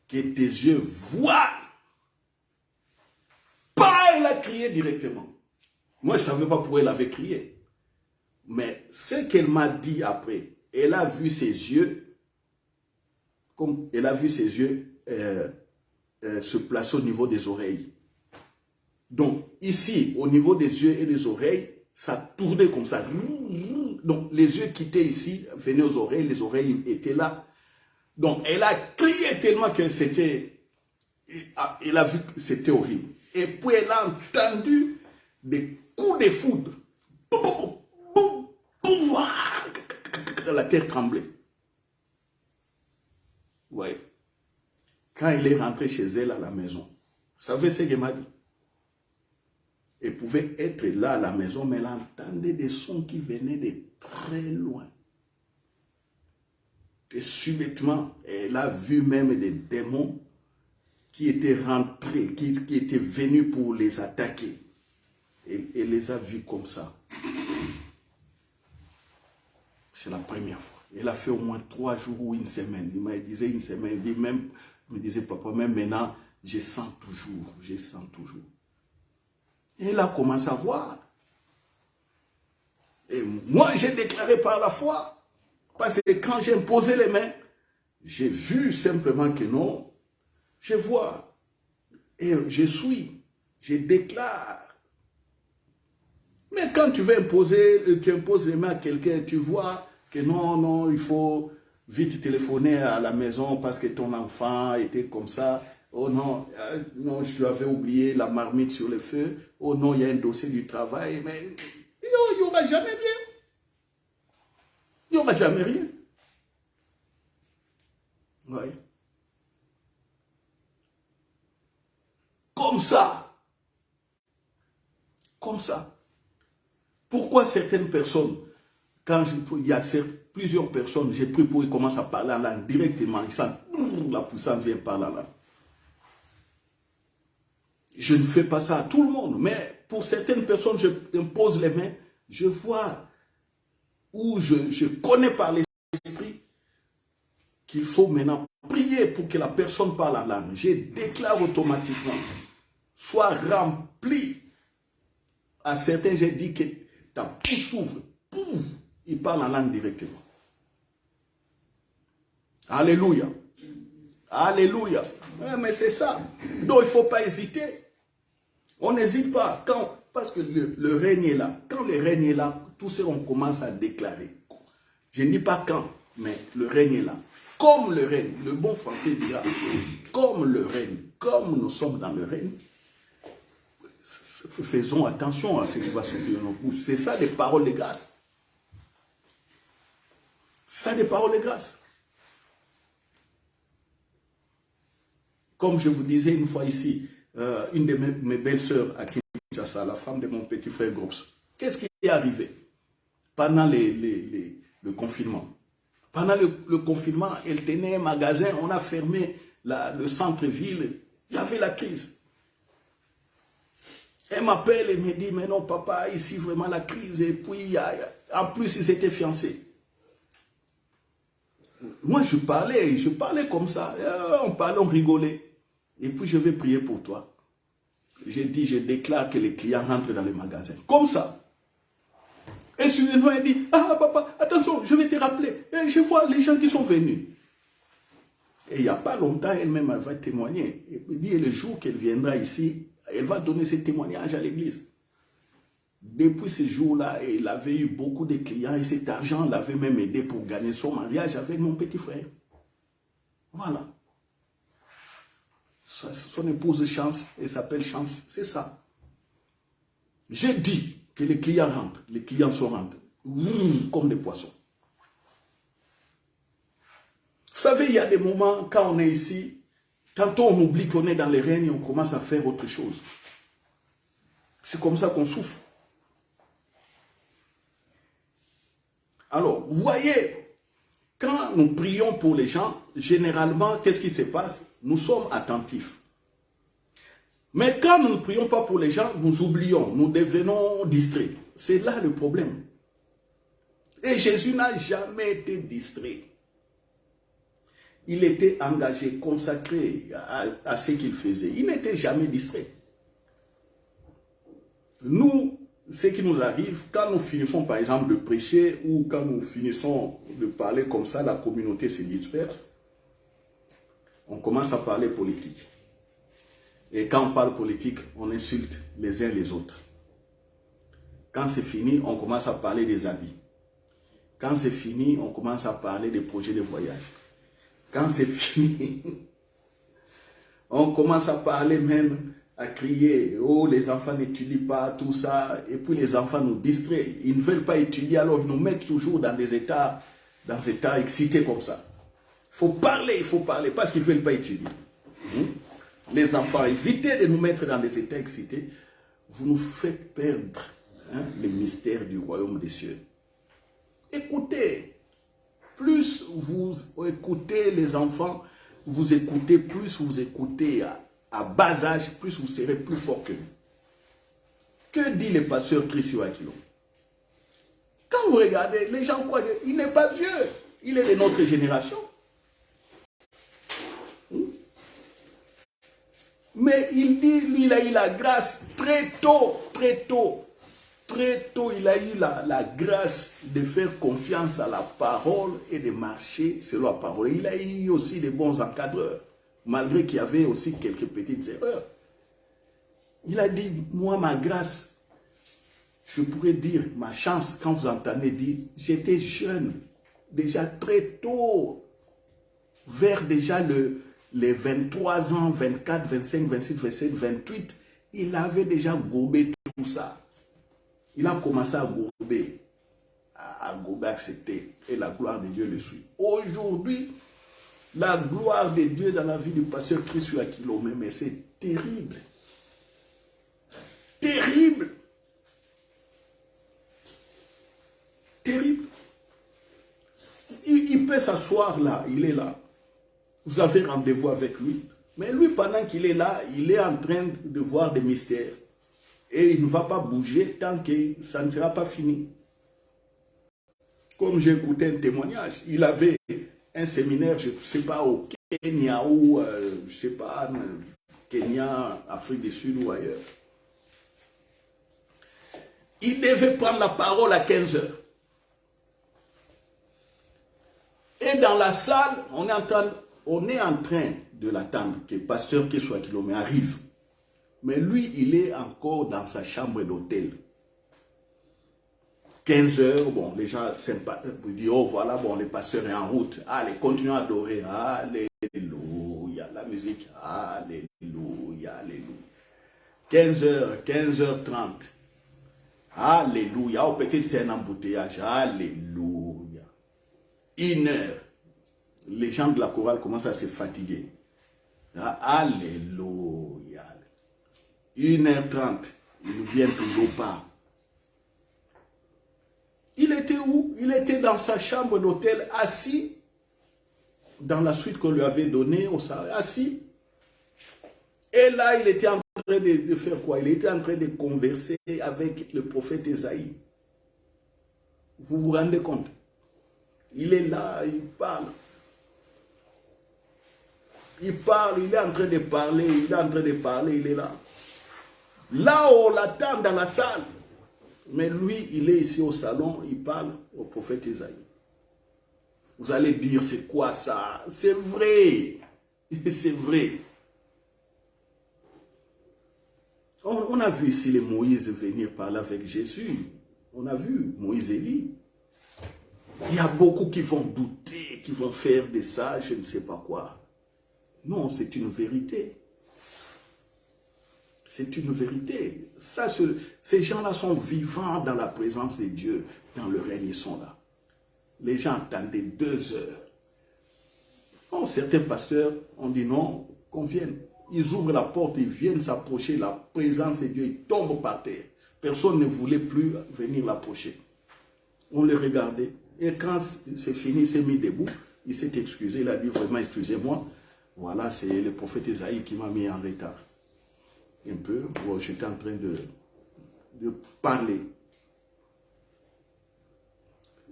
Que tes yeux voient. Pas, elle a crié directement. Moi, je ne savais pas pourquoi elle avait crié. Mais ce qu'elle m'a dit après, elle a vu ses yeux, comme elle a vu ses yeux se placer au niveau des oreilles. Donc, ici, au niveau des yeux et des oreilles, ça tournait comme ça. Donc, les yeux quittaient ici, venaient aux oreilles, les oreilles étaient là. Donc, elle a crié tellement que c'était... Elle a vu que c'était horrible. Et puis, elle a entendu des coups de foudre. La terre tremblait. Ouais. Quand il est rentré chez elle à la maison, vous savez ce qu'elle m'a dit? Elle pouvait être là à la maison, mais elle entendait des sons qui venaient de très loin. Et subitement, elle a vu même des démons qui étaient rentrés, qui étaient venus pour les attaquer. Elle les a vus comme ça. C'est la première fois. Elle a fait au moins 3 jours ou une semaine. Il me disait une semaine. Il me disait, papa, même maintenant, je sens toujours. Je sens toujours. Et elle a commencé à voir. Et moi, j'ai déclaré par la foi. Parce que quand j'ai imposé les mains, j'ai vu simplement que non. Je vois. Et je suis. Je déclare. Mais quand tu veux imposer, tu imposes les mains à quelqu'un, tu vois que non, il faut vite téléphoner à la maison parce que ton enfant était comme ça. Oh non, non, je avais oublié la marmite sur le feu. Oh non, il y a un dossier du travail. Mais il n'y aura jamais rien. Il n'y aura jamais rien. Oui. Comme ça. Comme ça. Pourquoi certaines personnes, quand il y a plusieurs personnes, j'ai pris pour qu'ils commencent à parler en langue directement, la puissance vient parler en langue. Je ne fais pas ça à tout le monde, mais pour certaines personnes, je impose les mains, je vois ou je connais par l'esprit qu'il faut maintenant prier pour que la personne parle en langue. Je déclare automatiquement, sois rempli. À certains, j'ai dit que ta bouche s'ouvre, pouf, il parle en langue directement. Alléluia. Alléluia. Ouais, mais c'est ça. Donc il ne faut pas hésiter. On n'hésite pas. Parce que le règne est là. Quand le règne est là, tout ce qu'on commence à déclarer. Je ne dis pas quand, mais le règne est là. Comme le règne, le bon français dira, comme le règne, comme nous sommes dans le règne, faisons attention à ce qui va sortir de nos bouches. C'est ça des paroles de grâce. Ça des paroles de grâce. Comme je vous disais une fois ici, une de mes belles-sœurs à Kinshasa, la femme de mon petit frère Grops, qu'est-ce qui est arrivé pendant le confinement? Pendant le confinement, elle tenait un magasin, on a fermé le centre-ville, il y avait la crise. Elle m'appelle et me dit, mais non papa, ici vraiment la crise. Et puis, en plus, ils étaient fiancés. Moi, je parlais comme ça. On parlait, on rigolait. Et puis, je vais prier pour toi. J'ai dit, je déclare que les clients rentrent dans les magasins. Comme ça. Et suivant, elle dit, ah papa, attention, je vais te rappeler. Et je vois les gens qui sont venus. Et il n'y a pas longtemps, elle-même, elle va témoigner. Et puis, dit, le jour qu'elle viendra ici, elle va donner ses témoignages à l'église. Depuis ce jour-là, elle avait eu beaucoup de clients et cet argent l'avait même aidé pour gagner son mariage avec mon petit frère. Voilà. Son épouse Chance, elle s'appelle Chance, c'est ça. J'ai dit que les clients rentrent, les clients sont rentrés, comme des poissons. Vous savez, il y a des moments, quand on est ici, tantôt on oublie qu'on est dans les règnes et on commence à faire autre chose. C'est comme ça qu'on souffre. Alors, vous voyez, quand nous prions pour les gens, généralement, qu'est-ce qui se passe? Nous sommes attentifs. Mais quand nous ne prions pas pour les gens, nous oublions, nous devenons distraits. C'est là le problème. Et Jésus n'a jamais été distrait. Il était engagé, consacré à ce qu'il faisait. Il n'était jamais distrait. Nous, ce qui nous arrive, quand nous finissons par exemple de prêcher ou quand nous finissons de parler comme ça, la communauté se disperse, on commence à parler politique. Et quand on parle politique, on insulte les uns les autres. Quand c'est fini, on commence à parler des habits. Quand c'est fini, on commence à parler des projets de voyage. Quand c'est fini, on commence à parler même, à crier, oh les enfants n'étudient pas, tout ça, et puis les enfants nous distraient. Ils ne veulent pas étudier, alors ils nous mettent toujours dans des états excités comme ça. il faut parler, parce qu'ils ne veulent pas étudier. Les enfants, évitez de nous mettre dans des états excités. Vous nous faites perdre les mystères du royaume des cieux. Écoutez. Plus vous écoutez les enfants, vous écoutez, plus vous écoutez à bas âge, plus vous serez plus fort que nous. Que dit le pasteur Christian Aquilon? Quand vous regardez, les gens croient qu'il n'est pas vieux, il est de notre génération. Mais il dit, lui, il a eu la grâce très tôt, il a eu la grâce de faire confiance à la parole et de marcher selon la parole. Il a eu aussi des bons encadreurs, malgré qu'il y avait aussi quelques petites erreurs. Il a dit, moi, ma grâce, je pourrais dire, ma chance, quand vous entendez dire, j'étais jeune, déjà très tôt, vers déjà les 23 ans, 24, 25, 26, 27, 28, il avait déjà gobé tout ça. Il a commencé à gober, accepter, et la gloire de Dieu le suit. Aujourd'hui, la gloire de Dieu dans la vie du pasteur Christian Aquilon, mais c'est terrible. Terrible. Terrible. Il peut s'asseoir là, il est là. Vous avez rendez-vous avec lui. Mais lui, pendant qu'il est là, il est en train de voir des mystères. Et il ne va pas bouger tant que ça ne sera pas fini. Comme j'ai écouté un témoignage, il avait un séminaire, je ne sais pas, au Kenya ou, je ne sais pas, Kenya, Afrique du Sud ou ailleurs. Il devait prendre la parole à 15 heures. Et dans la salle, on est en train de l'attendre, que le pasteur Christian Aquilon arrive. Mais lui, il est encore dans sa chambre d'hôtel. 15 heures, bon, les gens sympa, vous disent, oh voilà, bon, le pasteur est en route. Allez, continuez à adorer. Alléluia. La musique, alléluia, alléluia. 15 heures, 15h30. Alléluia. Oh, peut-être c'est un embouteillage. Alléluia. 1 heure. Les gens de la chorale commencent à se fatiguer. Alléluia. 1h30. Ils ne viennent toujours pas. Il était où? Il était dans sa chambre d'hôtel, assis, dans la suite qu'on lui avait donnée au salon, assis. Et là, il était en train de faire quoi? Il était en train de converser avec le prophète Esaïe. Vous vous rendez compte? Il est là, il parle. Il parle, il est en train de parler, il est en train de parler, il est là. Là, on l'attend dans la salle. Mais lui, il est ici au salon, il parle au prophète Esaïe. Vous allez dire, c'est quoi ça? C'est vrai. C'est vrai. On a vu ici les Moïse venir parler avec Jésus. On a vu Moïse et Élie. Il y a beaucoup qui vont douter, qui vont faire de ça, je ne sais pas quoi. Non, c'est une vérité. C'est une vérité. Ça, ces gens-là sont vivants dans la présence de Dieu. Dans le règne, ils sont là. Les gens attendaient 2 heures. Bon, certains pasteurs ont dit non, qu'on vienne. Ils ouvrent la porte, ils viennent s'approcher, la présence de Dieu, ils tombent par terre. Personne ne voulait plus venir l'approcher. On les regardait. Et quand c'est fini, il s'est mis debout, il s'est excusé, il a dit vraiment excusez-moi. Voilà, c'est le prophète Esaïe qui m'a mis en retard. Un peu, bon, j'étais en train de parler.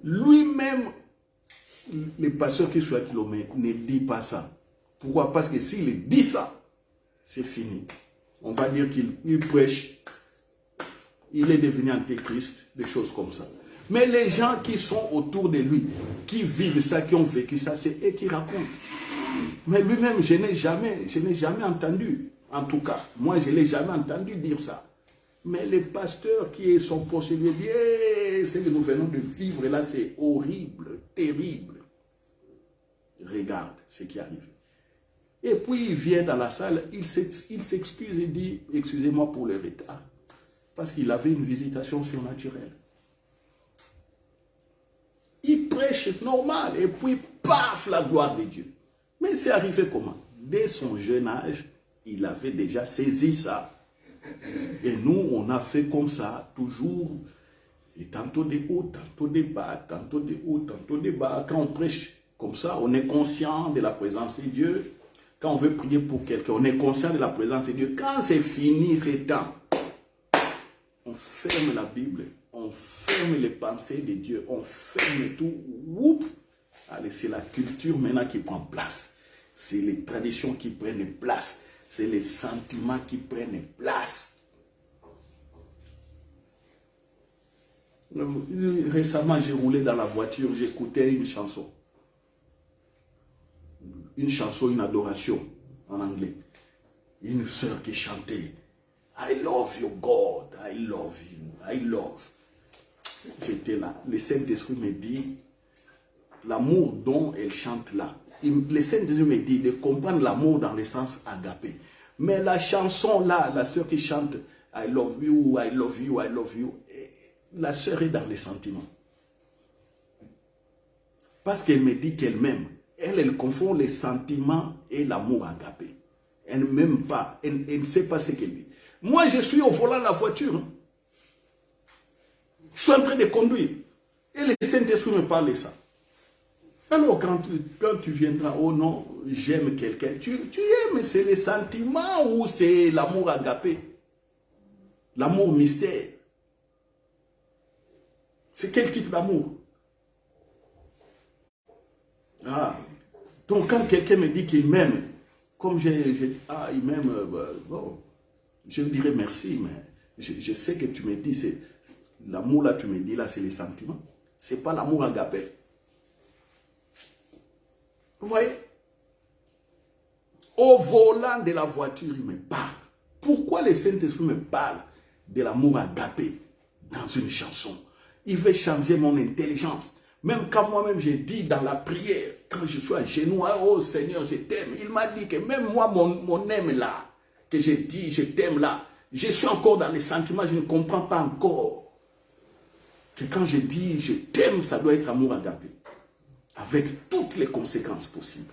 Lui-même, le pasteur qui soit kilomètre ne dit pas ça. Pourquoi? Parce que s'il dit ça, c'est fini. On va dire qu'il prêche, il est devenu antéchrist, des choses comme ça. Mais les gens qui sont autour de lui, qui vivent ça, qui ont vécu ça, c'est eux qui racontent. Mais lui-même, je n'ai jamais entendu. En tout cas, moi, je ne l'ai jamais entendu dire ça. Mais le pasteur qui est son proche lui dit hey, ce que nous venons de vivre là, c'est horrible, terrible. Regarde ce qui arrive. Et puis, il vient dans la salle, il s'excuse et dit excusez-moi pour le retard. Parce qu'il avait une visitation surnaturelle. Il prêche normal et puis, paf, la gloire de Dieu. Mais c'est arrivé comment? Dès son jeune âge, il avait déjà saisi ça. Et nous, on a fait comme ça, toujours, et tantôt des hauts, tantôt des bas, tantôt des hauts, tantôt des bas. Quand on prêche comme ça, on est conscient de la présence de Dieu. Quand on veut prier pour quelqu'un, on est conscient de la présence de Dieu. Quand c'est fini, c'est temps. On ferme la Bible, on ferme les pensées de Dieu, on ferme tout. Oups. Allez, c'est la culture maintenant qui prend place. C'est les traditions qui prennent place. C'est les sentiments qui prennent place. Récemment, j'ai roulé dans la voiture, j'écoutais une chanson. Une chanson, une adoration en anglais. Une sœur qui chantait I love you God, I love you, I love. J'étais là. Le Saint-Esprit me dit l'amour dont elle chante là. Le Saint-Esprit me dit de comprendre l'amour dans le sens agapé. Mais la chanson là, la sœur qui chante I love you, I love you, I love you, la sœur est dans les sentiments. Parce qu'elle me dit qu'elle m'aime. Elle confond les sentiments et l'amour agapé. Elle ne m'aime pas. Elle ne sait pas ce qu'elle dit. Moi, je suis au volant de la voiture. Hein. Je suis en train de conduire. Et le Saint-Esprit me parle de ça. Alors, quand tu viendras, oh non, j'aime quelqu'un, tu aimes, c'est les sentiments ou c'est l'amour agapé? L'amour mystère. C'est quel type d'amour? Ah. Donc, quand quelqu'un me dit qu'il m'aime, comme il m'aime, bon, je lui dirais merci, mais je sais que tu me dis, c'est l'amour là, tu me dis là, c'est les sentiments. Ce n'est pas l'amour agapé. Vous voyez? Au volant de la voiture, il me parle. Pourquoi le Saint-Esprit me parle de l'amour agapé dans une chanson? Il veut changer mon intelligence. Même quand moi-même j'ai dit dans la prière, quand je suis à genoux, oh Seigneur, je t'aime. Il m'a dit que même moi, mon aime là, que j'ai dit, je t'aime là, je suis encore dans les sentiments, je ne comprends pas encore. Que quand je dis, je t'aime, ça doit être amour agapé. Avec toutes les conséquences possibles.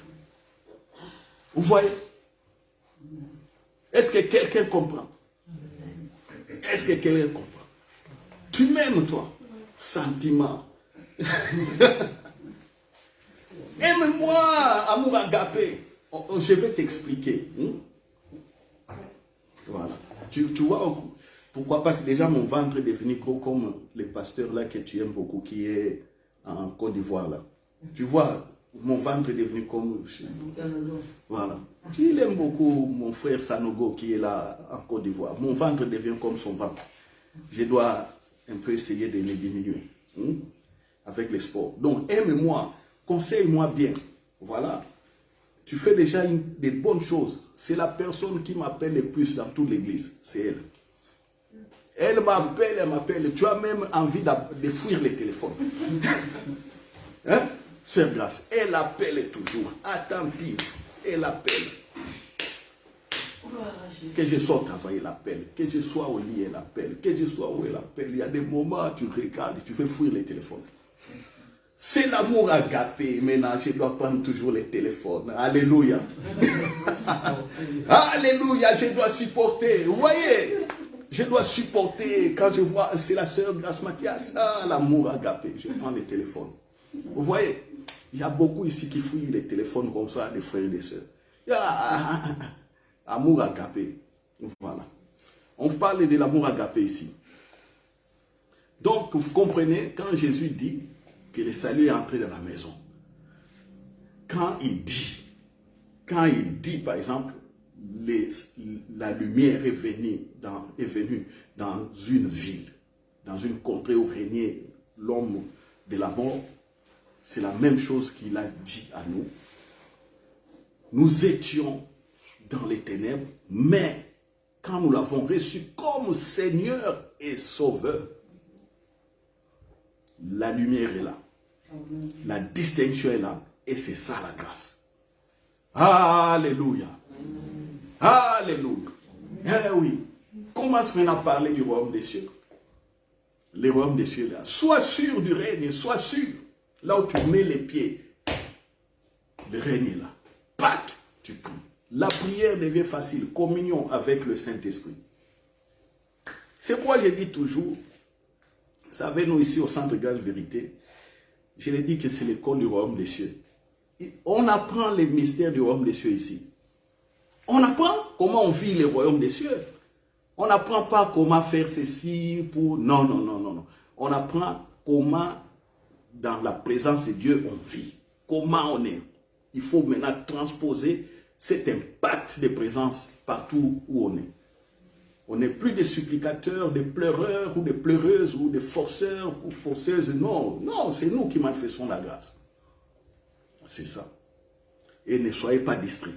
Vous voyez? Est-ce que quelqu'un comprend? Est-ce que quelqu'un comprend? Tu m'aimes, toi? Sentiment. Aime-moi, amour agapé. Je vais t'expliquer. Voilà. Tu vois, pourquoi pas? C'est déjà mon ventre est devenu gros comme le pasteur là que tu aimes beaucoup, qui est en Côte d'Ivoire là. Tu vois, mon ventre est devenu comme... Voilà. Il aime beaucoup mon frère Sanogo qui est là en Côte d'Ivoire. Mon ventre devient comme son ventre. Je dois un peu essayer de les diminuer. Avec les sports. Donc, aime-moi, conseille-moi bien. Voilà. Tu fais déjà des bonnes choses. C'est la personne qui m'appelle le plus dans toute l'église. C'est elle. Elle m'appelle. Tu as même envie de fuir les téléphones. Hein? Sœur Grâce, elle appelle toujours. Attentive. Elle appelle. Que je sois au travail, elle appelle. Que je sois au lit, elle appelle. Que je sois où elle appelle. Il y a des moments, tu regardes, tu fais fuir les téléphones. C'est l'amour agapé. Maintenant, je dois prendre toujours les téléphones. Alléluia. Alléluia, je dois supporter. Vous voyez? Je dois supporter. Quand je vois, c'est la sœur Grâce Mathias. Ah, l'amour agapé. Je prends les téléphones. Vous voyez? Il y a beaucoup ici qui fouillent les téléphones comme ça, des frères et des sœurs. Amour agapé. Voilà. On parle de l'amour agapé ici. Donc, vous comprenez, quand Jésus dit que le salut est entré dans la maison, quand il dit par exemple, la lumière est venue dans une ville, dans une contrée où régnait l'homme de la mort, c'est la même chose qu'il a dit à nous. Nous étions dans les ténèbres, mais quand nous l'avons reçu comme Seigneur et Sauveur, la lumière est là. La distinction est là. Et c'est ça la grâce. Alléluia. Alléluia. Eh oui. Commence maintenant à parler du royaume des cieux. Le royaume des cieux là. Sois sûr du règne. Sois sûr. Là où tu mets les pieds. Le règne est là. Pâques, tu pries. La prière devient facile. Communion avec le Saint-Esprit. C'est pourquoi je dis toujours, vous savez, nous ici au Centre Grâce Vérité, je l'ai dit que c'est l'école du royaume des cieux. On apprend les mystères du royaume des cieux ici. On apprend comment on vit le royaume des cieux. On n'apprend pas comment faire ceci pour... Non, non, non, non, non. On apprend comment, dans la présence de Dieu, on vit. Comment on est. Il faut maintenant transposer cet impact de présence partout où on est. On n'est plus des supplicateurs, des pleureurs ou des pleureuses ou des forceurs ou forceuses. Non, non, c'est nous qui manifestons la grâce. C'est ça. Et ne soyez pas distraits.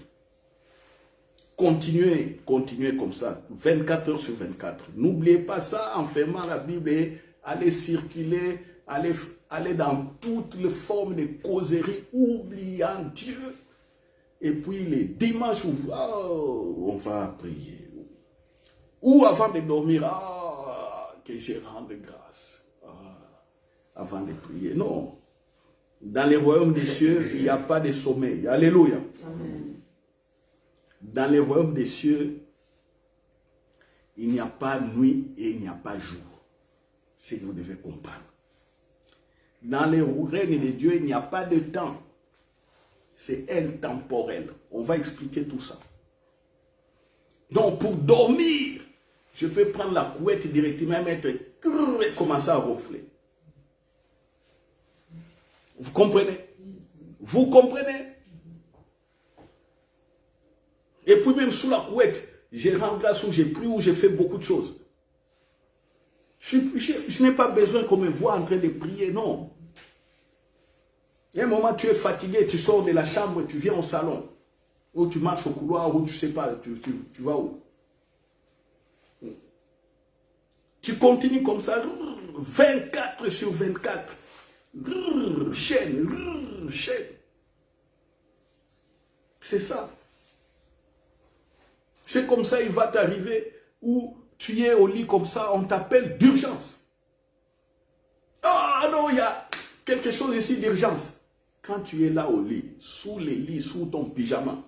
Continuez, continuez comme ça, 24 heures sur 24. N'oubliez pas ça en fermant la Bible et allez circuler, allez dans toutes les formes de causerie, oubliant Dieu. Et puis les dimanches, on va prier. Ou avant de dormir, que je rende grâce. Avant de prier. Non. Dans les royaumes des cieux, il n'y a pas de sommeil. Alléluia. Amen. Dans les royaumes des cieux, il n'y a pas nuit et il n'y a pas jour. C'est ce que vous devez comprendre. Dans les règnes de Dieu, il n'y a pas de temps. C'est intemporel. On va expliquer tout ça. Donc, pour dormir, je peux prendre la couette directement et mettre et commencer à ronfler. Vous comprenez? Vous comprenez? Et puis même sous la couette, je rends grâce où j'ai pris, où j'ai fait beaucoup de choses. Je n'ai pas besoin qu'on me voie en train de prier, non. Il y a un moment, tu es fatigué, tu sors de la chambre, tu viens au salon, ou tu marches au couloir, ou tu ne sais pas, tu vas où? Tu continues comme ça, 24 sur 24. Chaîne. C'est ça. C'est comme ça, il va t'arriver où tu es au lit comme ça, on t'appelle d'urgence. Ah non, il y a quelque chose ici d'urgence. Quand tu es là au lit, sous les lits, sous ton pyjama,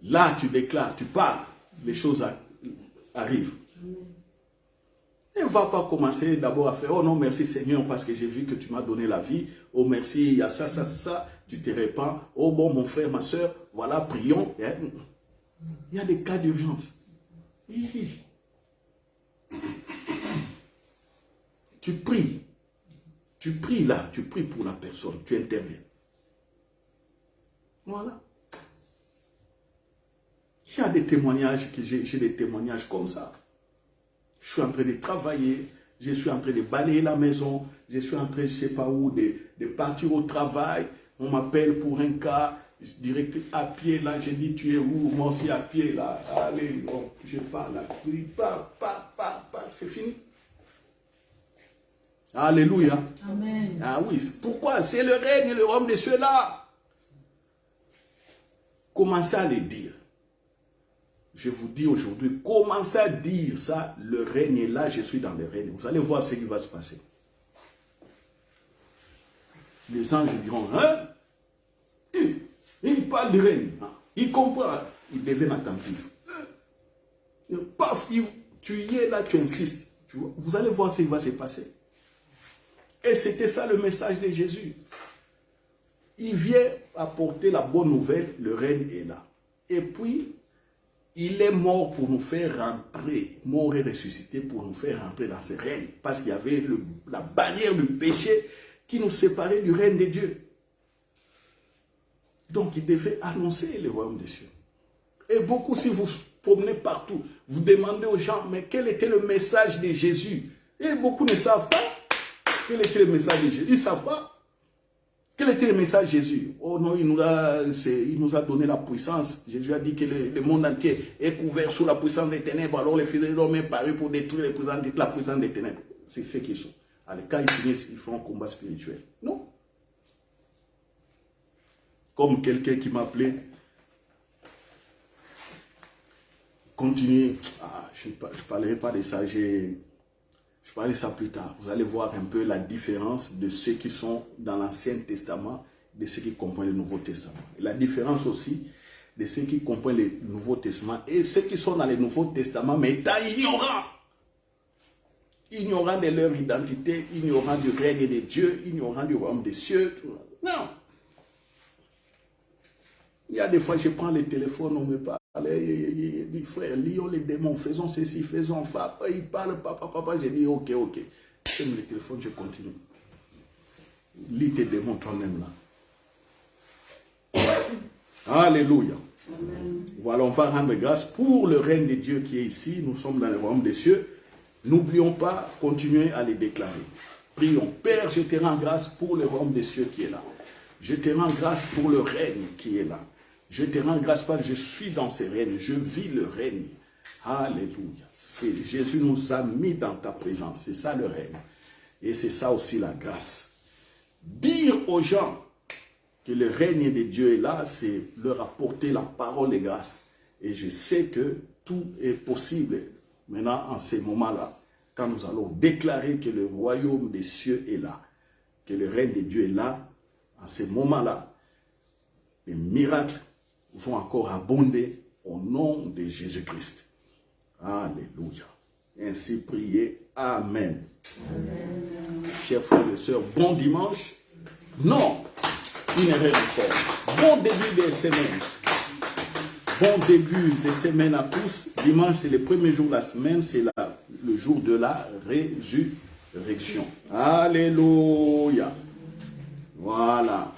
là tu déclares, tu parles, les choses arrivent. Et on ne va pas commencer d'abord à faire, oh non, merci Seigneur, parce que j'ai vu que tu m'as donné la vie. Oh merci, il y a ça, ça, ça. Tu te répands. Oh bon, mon frère, ma soeur, voilà, prions. Il y a des cas d'urgence. Tu pries. Tu pries là, tu pries pour la personne, tu interviens. Voilà. Il y a des témoignages, j'ai des témoignages comme ça. Je suis en train de travailler, je suis en train de balayer la maison, je suis en train, je ne sais pas où, de partir au travail. On m'appelle pour un cas, direct à pied, là, je dis, tu es où? Moi aussi à pied, là. Allez, bon, je pars là. C'est fini. Alléluia. Amen. Ah oui, pourquoi? C'est le règne, le royaume des cieux là. Commencez à le dire. Je vous dis aujourd'hui, commencez à dire ça, le règne est là, je suis dans le règne. Vous allez voir ce qui va se passer. Les anges diront, hein? Il parle du règne. Il comprend. Il devient attentif. Paf, tu y es là, tu insistes. Vous allez voir ce qui va se passer. Et c'était ça le message de Jésus. Il vient apporter la bonne nouvelle, le règne est là. Et puis, il est mort pour nous faire rentrer, mort et ressuscité pour nous faire rentrer dans ce règne. Parce qu'il y avait la barrière du péché qui nous séparait du règne de Dieu. Donc il devait annoncer le royaume des cieux. Et beaucoup, si vous promenez partout, vous demandez aux gens, mais quel était le message de Jésus? Et beaucoup ne savent pas quel était le message de Jésus. Ils ne savent pas. Quel était le message de Jésus? Oh non, il nous a donné la puissance. Jésus a dit que le monde entier est couvert sous la puissance des ténèbres. Alors les fils de l'homme est paru pour détruire la puissance des ténèbres. C'est ce qu'ils sont. Allez, quand ils finissent, ils font un combat spirituel. Non. Comme quelqu'un qui m'appelait. Continue. Je ne parlerai pas de ça. Je Je parlerai ça plus tard. Vous allez voir un peu la différence de ceux qui sont dans l'Ancien Testament, de ceux qui comprennent le Nouveau Testament. Et la différence aussi de ceux qui comprennent le Nouveau Testament et ceux qui sont dans le Nouveau Testament, mais étant ignorants. Ignorants de leur identité, ignorants du règne de Dieu, ignorants du royaume des cieux. Tout. Non. Il y a des fois, je prends le téléphone, on me parle, il dit, frère, lions les démons, faisons ceci, faisons ça. Il parle, papa, j'ai dit, ok. J'aime le téléphone, je continue. Lis tes démons toi-même là. Alléluia. Amen. Voilà, on va rendre grâce pour le règne de Dieu qui est ici. Nous sommes dans le royaume des cieux. N'oublions pas, continuez à les déclarer. Prions. Père, je te rends grâce pour le royaume des cieux qui est là. Je te rends grâce pour le règne qui est là. Je te rends grâce parce que je suis dans ce règne. Je vis le règne. Alléluia. Jésus nous a mis dans ta présence. C'est ça le règne. Et c'est ça aussi la grâce. Dire aux gens que le règne de Dieu est là, c'est leur apporter la parole de grâce. Et je sais que tout est possible maintenant en ces moments-là, quand nous allons déclarer que le royaume des cieux est là, que le règne de Dieu est là, en ces moments-là, les miracles vont encore abonder au nom de Jésus-Christ. Alléluia. Ainsi priez. Amen. Amen. Chers frères et sœurs, bon dimanche. Non, une erreur encore. Bon début de semaine. Bon début de semaine à tous. Dimanche, c'est le premier jour de la semaine. C'est le jour de la résurrection. Alléluia. Voilà.